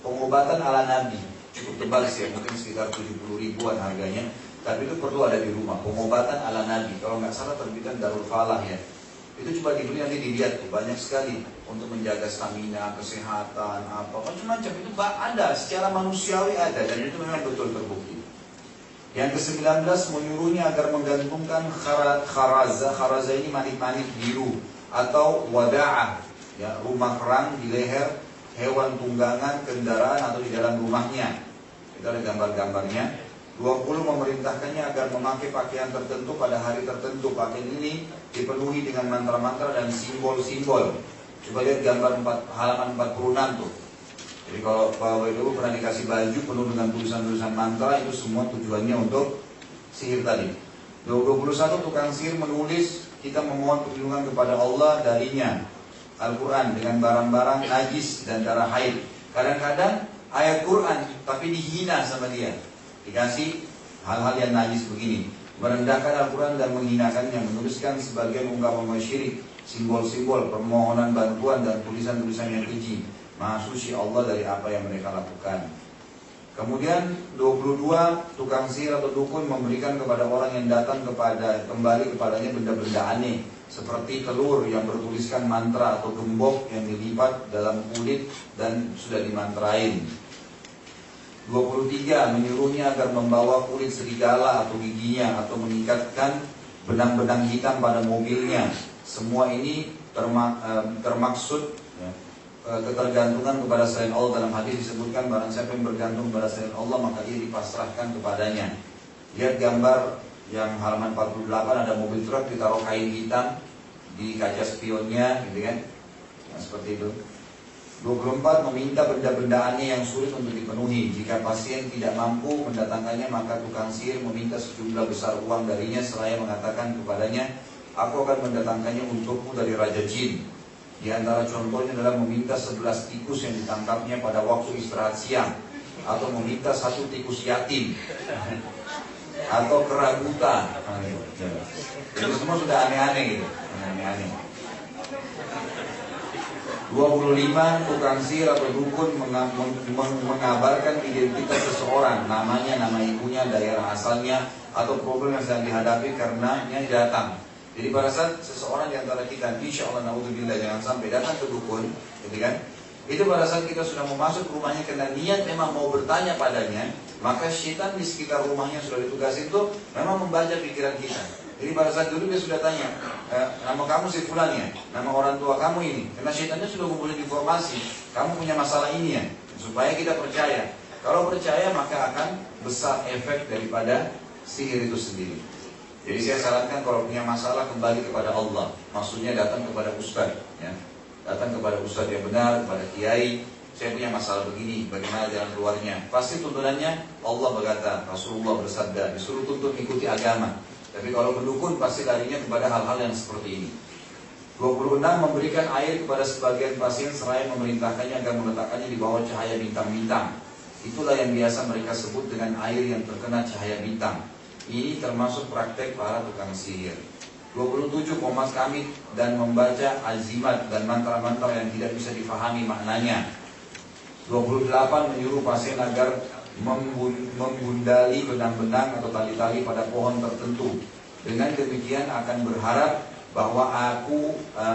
Pengobatan ala Nabi. Cukup tebal sih, mungkin sekitar 70 ribuan harganya. Tapi itu perlu ada di rumah. Pengobatan ala Nabi. Kalau nggak salah terbitan Darul Falah ya. Itu coba dibeli, nanti dilihat tuh, banyak sekali untuk menjaga stamina, kesehatan, apa macam-macam. Itu ada, secara manusiawi ada, dan itu memang betul terbukti. Yang ke-19, menyuruhnya agar menggantungkan kharaza ini manik-manik biru atau wada'ah, ya, rumah kerang di leher hewan tunggangan, kendaraan atau di dalam rumahnya. Kita ada gambar-gambarnya. 20, memerintahkannya agar memakai pakaian tertentu pada hari tertentu. Pakaian ini dipenuhi dengan mantra-mantra dan simbol-simbol. Coba lihat gambar halaman 46 tuh. Jadi kalau Bapak Ibu pernah dikasih baju penuh dengan tulisan-tulisan mantra, itu semua tujuannya untuk sihir tadi. 21, tukang sihir menulis kita memohon perlindungan kepada Allah darinya, Al-Quran, dengan barang-barang najis dan darah haid. Kadang-kadang ayat Quran tapi dihina sama dia. Dikasih hal-hal yang najis begini, merendahkan Al-Quran dan menghinakannya, menuliskan sebagian ungkapan syirik, simbol-simbol, permohonan bantuan dan tulisan-tulisan yang keji. Maha suci Allah dari apa yang mereka lakukan. Kemudian 22, tukang sihir atau dukun memberikan kepada orang yang datang kembali kepadanya benda-benda aneh seperti telur yang bertuliskan mantra atau gembok yang dilipat dalam kulit dan sudah dimantrain. 23, menyuruhnya agar membawa kulit serigala atau giginya atau mengikatkan benang-benang hitam pada mobilnya. Semua ini termaksud ketergantungan kepada selain Allah. Dalam hadis disebutkan barang siapa yang bergantung kepada selain Allah maka dia dipasrahkan kepadanya. Lihat gambar yang halaman 48, ada mobil truk ditaruh kain hitam di kaca spionnya, gitu kan? Nah, seperti itu. 24, meminta benda-benda aneh yang sulit untuk dipenuhi. Jika pasien tidak mampu mendatangkannya maka tukang sihir meminta sejumlah besar uang darinya seraya mengatakan kepadanya, aku akan mendatangkannya untukmu dari Raja Jin. Di antara contohnya adalah meminta 11 tikus yang ditangkapnya pada waktu istirahat siang, atau meminta 1 tikus yatim, atau keragutan. Jadi semua sudah aneh-aneh gitu, aneh-aneh. 25, tukang sihir atau dukun mengabarkan identitas seseorang, namanya, nama ibunya, daerah asalnya, atau problem yang sedang dihadapi karenanya datang. Jadi pada saat seseorang di antara kita, insya Allah naudzubillah, jangan sampai datang ke dukun, gitu kan? Itu pada saat kita sudah mau masuk rumahnya karena niat memang mau bertanya padanya, maka syaitan di sekitar rumahnya sudah ditugasin itu memang membaca pikiran kita. Jadi pada saat dulu dia sudah tanya, nama kamu si fulan ya, nama orang tua kamu ini. Karena syaitannya sudah ngumpulin informasi, kamu punya masalah ini ya, supaya kita percaya. Kalau percaya maka akan besar efek daripada sihir itu sendiri. Jadi saya sarankan kalau punya masalah kembali kepada Allah. Maksudnya datang kepada ustaz, ya. Datang kepada ustaz yang benar, kepada kiai. Saya punya masalah begini, bagaimana jalan keluarnya? Pasti tuntunannya Allah berkata, Rasulullah bersabda, disuruh tuntut ikuti agama. Tapi kalau pendukun pasti larinya kepada hal-hal yang seperti ini. 26, memberikan air kepada sebagian pasien seraya memerintahkannya agar meletakkannya di bawah cahaya bintang-bintang. Itulah yang biasa mereka sebut dengan air yang terkena cahaya bintang. Ini termasuk praktek para tukang sihir. 27, memaskamit dan membaca azimat dan mantra-mantra yang tidak bisa difahami maknanya. 28, menyuruh pasien agar menggundali benang-benang atau tali-tali pada pohon tertentu. Dengan demikian akan berharap bahwa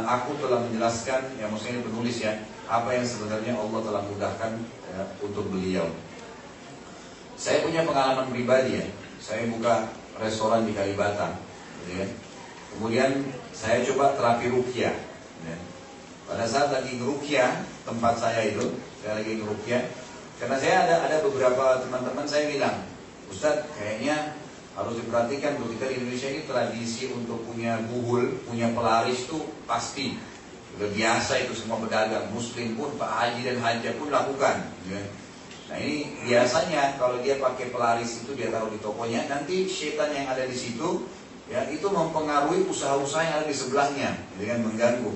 aku telah menjelaskan, ya maksudnya penulis ya, apa yang sebenarnya Allah telah mudahkan ya, untuk beliau. Saya punya pengalaman pribadi ya. Saya buka restoran di Kalibata, gitu ya. Kemudian saya coba terapi ruqyah. Ya. Pada saat lagi ngeruqyah tempat saya itu, saya lagi ngeruqyah. Karena saya ada beberapa teman-teman saya bilang, Ustaz kayaknya harus diperhatikan kalau kita di Indonesia ini tradisi untuk punya buhul, punya pelaris itu pasti sudah biasa, itu semua pedagang Muslim pun, Pak Haji dan Hajah pun lakukan. Ya. Nah ini biasanya kalau dia pakai pelaris itu dia taruh di tokonya, nanti syaitan yang ada di situ ya itu mempengaruhi usaha-usaha yang ada di sebelahnya dengan mengganggu.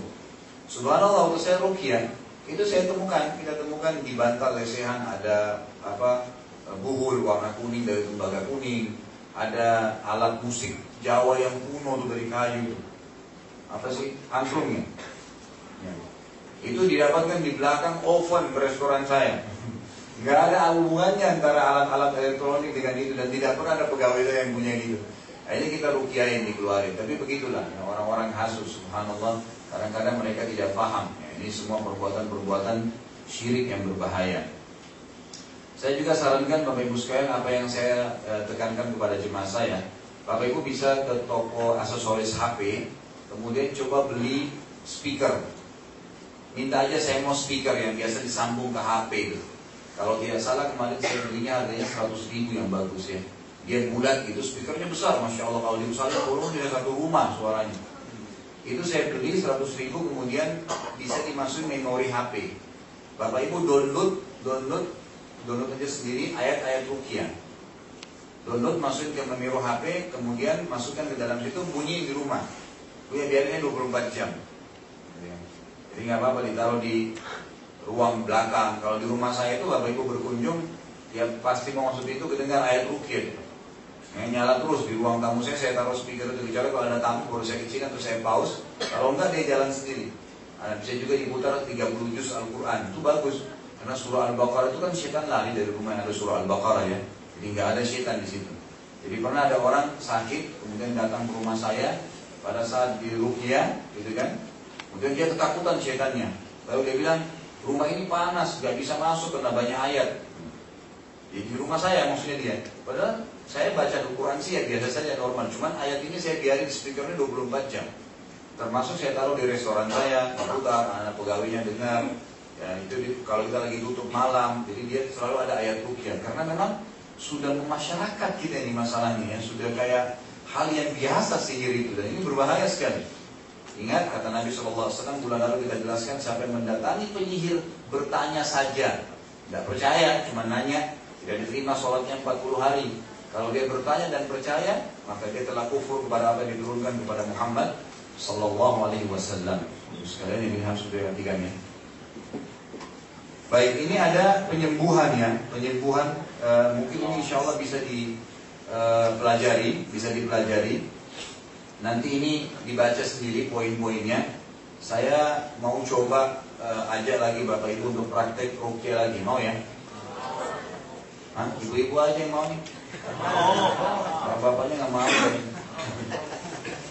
Subhanallah, waktu saya ruqyah itu kita temukan di bantal lesehan ada buhul warna kuning dari tembaga kuning, ada alat musik Jawa yang kuno tuh dari kayu, apa sih, angklungnya ya. Itu didapatkan di belakang oven restoran saya. Nggak ada hubungannya antara alat-alat elektronik dengan itu, dan tidak pernah ada pegawai yang punya gitu. Akhirnya kita ruqyahin dikeluarin. Tapi begitulah ya, orang-orang hasud, subhanallah, kadang-kadang mereka tidak paham ya. Ini semua perbuatan-perbuatan syirik yang berbahaya. Saya juga sarankan Bapak Ibu sekalian, apa yang saya tekankan kepada jemaah saya, Bapak Ibu bisa ke toko aksesoris HP, kemudian coba beli speaker. Minta aja saya mau speaker yang biasa disambung ke HP itu. Kalau tidak salah kemarin saya belinya harganya 100.000 yang bagus ya. Dia bulat gitu, speakernya besar, Masya Allah. Kalau misalnya kurung dia satu rumah suaranya. Itu saya beli 100.000, kemudian bisa dimasukin memori HP. Bapak Ibu download aja sendiri ayat-ayat ruqyah. Download, masukin ke memori HP, kemudian masukkan ke dalam situ, bunyi di rumah. Biarnya 24 jam. Jadi nggak apa-apa ditaruh di ruang belakang. Kalau di rumah saya itu Bapak Ibu berkunjung, ya pasti mau masuk itu kedengar ayat ruqyah. Nyala terus di ruang tamu saya taruh speaker itu, kecuali kalau ada tamu baru saya kecilkan terus saya pause. Kalau enggak dia jalan sendiri. Bisa juga diputar 30 juz Al-Quran, itu bagus. Karena surah Al-Baqarah itu kan setan lari dari rumah yang ada surah Al-Baqarah ya. Jadi nggak ada setan di situ. Jadi pernah ada orang sakit, kemudian datang ke rumah saya pada saat di ruqyah, gitu kan. Kemudian dia ketakutan setannya. Lalu dia bilang, rumah ini panas, nggak bisa masuk karena banyak ayat. Jadi di rumah saya maksudnya dia. Padahal saya baca Al-Quran sih ya biasa saja normal. Cuman ayat ini saya biarin di speakernya 24 jam. Termasuk saya taruh di restoran saya, putar, anak pegawainya dengar. Ya itu kalau kita lagi tutup malam, jadi dia selalu ada ayat ruqyah. Karena memang sudah memasyarakat kita ini masalahnya ya. Sudah kayak hal yang biasa sihir itu. Dan ini berbahaya sekali. Ingat kata Nabi SAW bulan lalu kita jelaskan, siapa yang mendatangi penyihir bertanya saja, tidak percaya, cuma nanya, tidak diterima sholatnya 40 hari. Kalau dia bertanya dan percaya, maka dia telah kufur kepada apa yang diturunkan kepada Muhammad SAW. Sekalian ini harus diperhatikan ya. Baik, ini ada penyembuhan ya, penyembuhan mungkin ini insya Allah bisa dipelajari. Nanti ini dibaca sendiri poin-poinnya. Saya mau coba ajak lagi Bapak Ibu untuk praktek ruqyah lagi, mau ya? Hah? Ibu-ibu aja yang mau nih? Bapaknya nggak mau.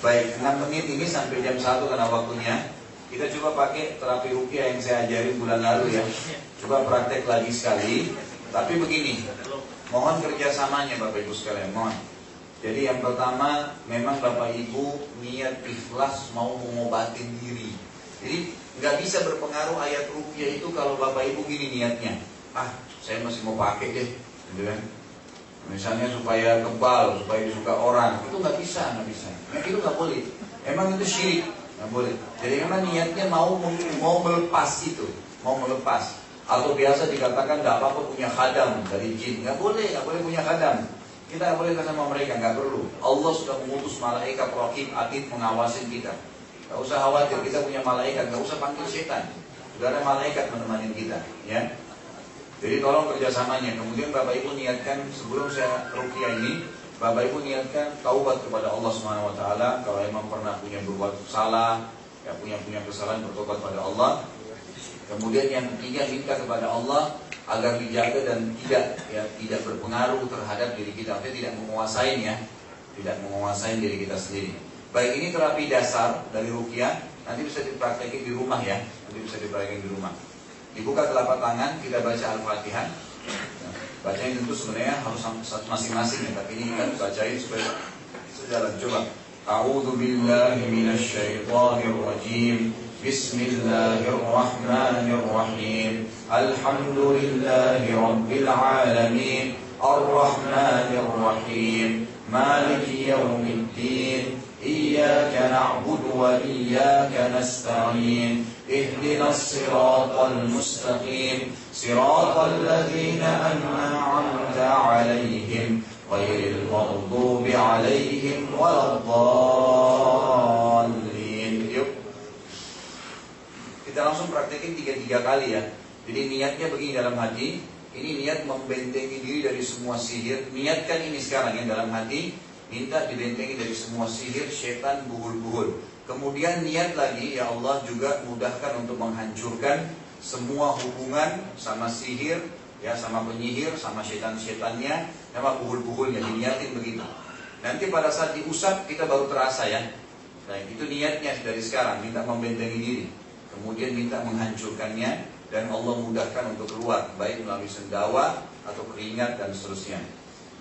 Baik, 6 menit ini sampai jam 1 karena waktunya. Kita coba pakai terapi ruqyah yang saya ajarin bulan lalu ya. Coba praktek lagi sekali. Tapi begini, mohon kerjasamanya Bapak Ibu sekalian, mohon. Jadi yang pertama, memang Bapak Ibu niat ikhlas mau mengobatin diri. Jadi nggak bisa berpengaruh ayat ruqyah itu kalau Bapak Ibu gini niatnya. Saya masih mau pakai deh, gitu kan? Misalnya supaya kebal, supaya disuka orang, itu nggak bisa. Nah, itu nggak boleh. Emang itu syirik, nggak boleh. Jadi memang niatnya mau melepas itu, mau melepas. Atau biasa dikatakan nggak apa-apa punya khadam dari jin, nggak boleh punya khadam. Kita nggak boleh sama mereka, nggak perlu. Allah sudah mengutus malaikat raqib atid mengawasin kita. Nggak usah khawatir, kita punya malaikat, nggak usah panggil setan. Sudah ada malaikat menemani kita, ya. Jadi tolong kerjasamanya. Kemudian Bapak Ibu niatkan sebelum saya ruqyah ini, Bapak Ibu niatkan taubat kepada Allah Subhanahu Wa Taala. Kalau memang pernah punya berbuat salah, ya punya kesalahan, bertobat pada Allah. Kemudian yang ketiga, minta kepada Allah agar dijaga dan tidak berpengaruh terhadap diri kita, artinya tidak menguasai diri kita sendiri. Baik, ini terapi dasar dari ruqyah, nanti bisa dipraktekin di rumah ya, Dibuka telapak tangan, kita baca Al-Fatihah. Bacanya tentu sebenarnya harus masing-masing ya, tapi ini kita bacain supaya sejalan. Coba. A'udzu billahi minasy syaithanir rajim. Bismillahirrahmanirrahim. Alhamdulillahi rabbil alamin. Ar-Rahmanir-Rahim. Maliki yaumiddin. Iyyaka na'budu wa iyyaka nasta'in. Ihdinas siratal mustaqim. Siratal ladzina an'amta 'alaihim ghairil maghdubi 'alaihim waladdallin. Yuk. Kita langsung praktekin 3 kali ya. Jadi niatnya begini dalam hati. Ini niat membentengi diri dari semua sihir. Niatkan ini sekarang ya dalam hati. Minta dibentengi dari semua sihir, setan, buhul-buhul. Kemudian niat lagi, ya Allah juga mudahkan untuk menghancurkan semua hubungan sama sihir, ya sama penyihir, sama setan-setannya, sama buhul-buhulnya. Diniatin begitu. Nanti pada saat diusap kita baru terasa ya. Nah itu niatnya dari sekarang, minta membentengi diri. Kemudian minta menghancurkannya dan Allah mudahkan untuk keluar, baik melalui sendawa atau keringat dan seterusnya.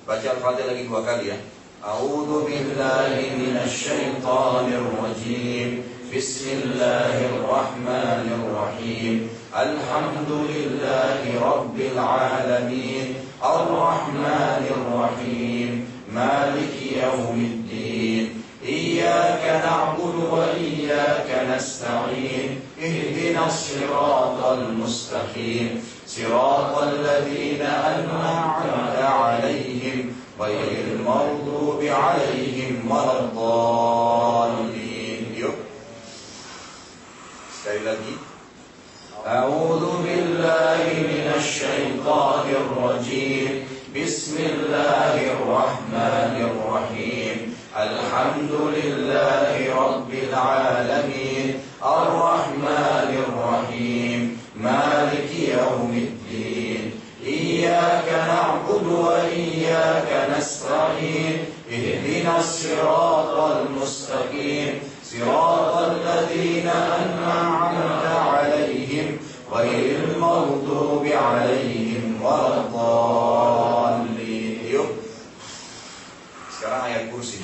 Baca Al-Fatihah lagi 2 kali ya. A'udzu billahi minasy syaithanir rajim. Bismillahirrahmanirrahim. Alhamdulillahi rabbil alamin. Ar-Rahmanir-Rahim. Maliki yaumiddin. Iyyaka na'budu wa iyyaka nasta'in. Ihdinas siratal mustaqim. Siratal ladzina an'amta 'alaihim ghairil maghdubi 'alaihim waladdallin. Yuk. Sekali lagi. A'udzu الشيطان الرجيم. بسم الله الرحمن الرحيم. الحمد لله رب العالمين الرحمن الرحيم مالك يوم الدين. إياك نعبد وإياك نستعين. اهدنا الصراط المستقيم صراط الذين أنعمت عليهم غير المغضوب عليهم ولا الضالين. Sekarang ayat kursi.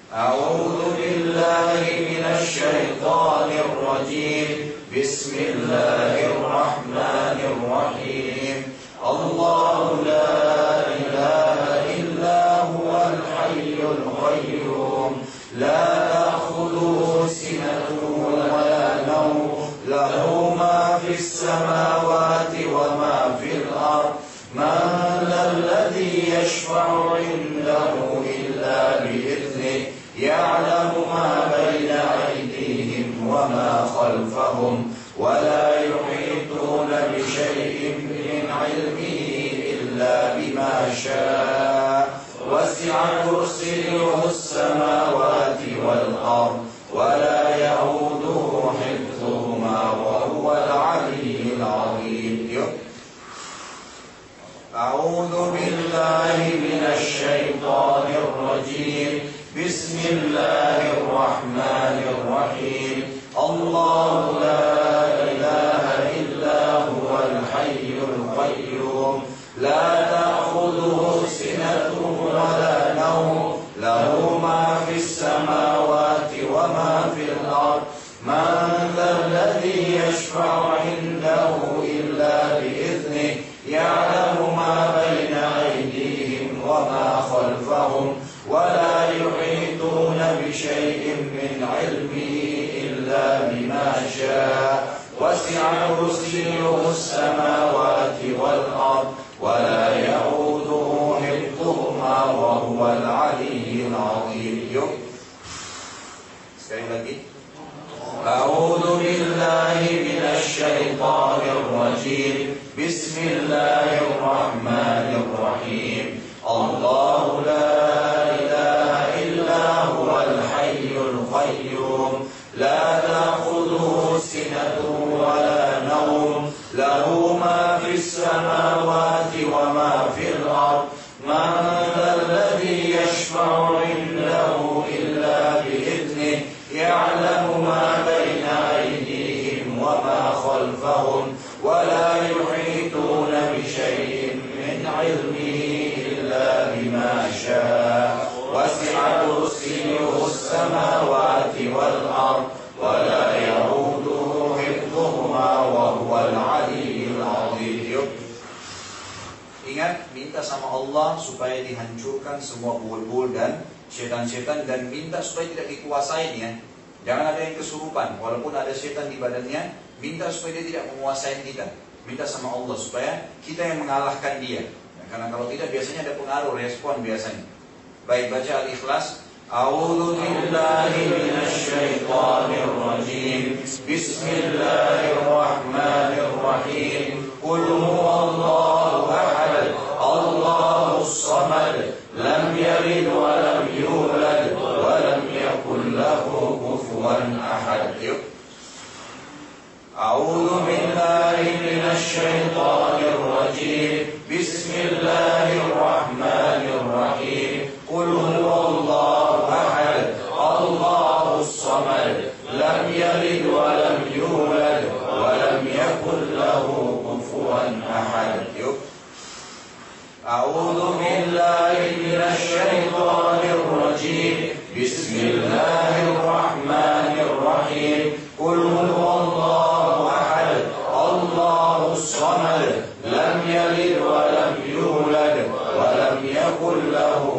A'udzu billahi minasy syaithanir rajim. Bismillahirrahmanirrahim. Allahu la ilaha illa huwal hayyul qayyum. La ta'khudhuhu sinatun wa la nawm. Lahu ma fis samawati wa ma fil ard. Man alladhi yashfa'u 'indahu illa bi'idhnihi. يعلم ما بين أيديهم وما خلفهم ولا يحيطون بشيء من علمه إلا بما شاء وسع كرسيه السماوات والأرض ولا يئوده حفظهما وهو العلي العظيم. أعوذ بالله من الشيطان الرجيم. بسم الله الرحمن الرحيم. الله لا إله إلا هو الحي القيوم لا تأخذه سنة ولا نوم له ما في السماوات وما في الأرض. من ذا الذي يشفع عنده إلا بإذنه. يعلم ما بين أيديهم وما خلفهم ولا يحيطون بشيء من علمه إلا بما شاء وسع كرسيه السماوات والأرض ولا يئوده حفظهما وهو العلي العظيم. Sekali lagi. A'udzu billahi minasy syaithanir rajim. Bismillahirrahmanirrahim. Allahu la ilaha illa huwal hayyul qayyum la ta'khudhuhu sinatun wa la nawm lahu ma fis samawati wa ma fil ard. Man alladhi yashfa'u 'indahu illa bi'idhnihi. يعلم ما بين أيديهم وما خلفهم ولا يحيطون بشيء من علمه إلا بما شاء وسع كرسيه السماوات والأرض ولا يئوده حفظهما وهو العلي العظيم. Ingat, minta sama Allah supaya dihancurkan semua buul-buul dan setan-setan, dan minta supaya tidak dikuasainya. Jangan ada yang kesurupan, walaupun ada setan di badannya. Minta supaya dia tidak menguasai kita. Minta sama Allah supaya kita yang mengalahkan dia. Karena kalau tidak biasanya ada pengaruh respon biasanya. Baik, baca Al-Ikhlas. A'udzu billahi minasy syaithanir rajim. Bismillahirrahmanirrahim. Qul huwallahu ahad. Allahus samad. Lam yalid wa lam yulad wa lam yakul lahu kufuwan ahad. A'udzu billahi minasy syaithanir rajim. Bismillahirrahmanirrahim. Qul huwallahu ahad. Allahus samad. Lam yalid wa lam yulad wa lam yakul lahu kufuwan ahad. A'udzu billahi minasy syaithanir rajim. Bismillahirrahmanirrahim. Qul huwallahu ahad. Allahus samad. Lam yalid wa lam yulad wa lam yakul lahu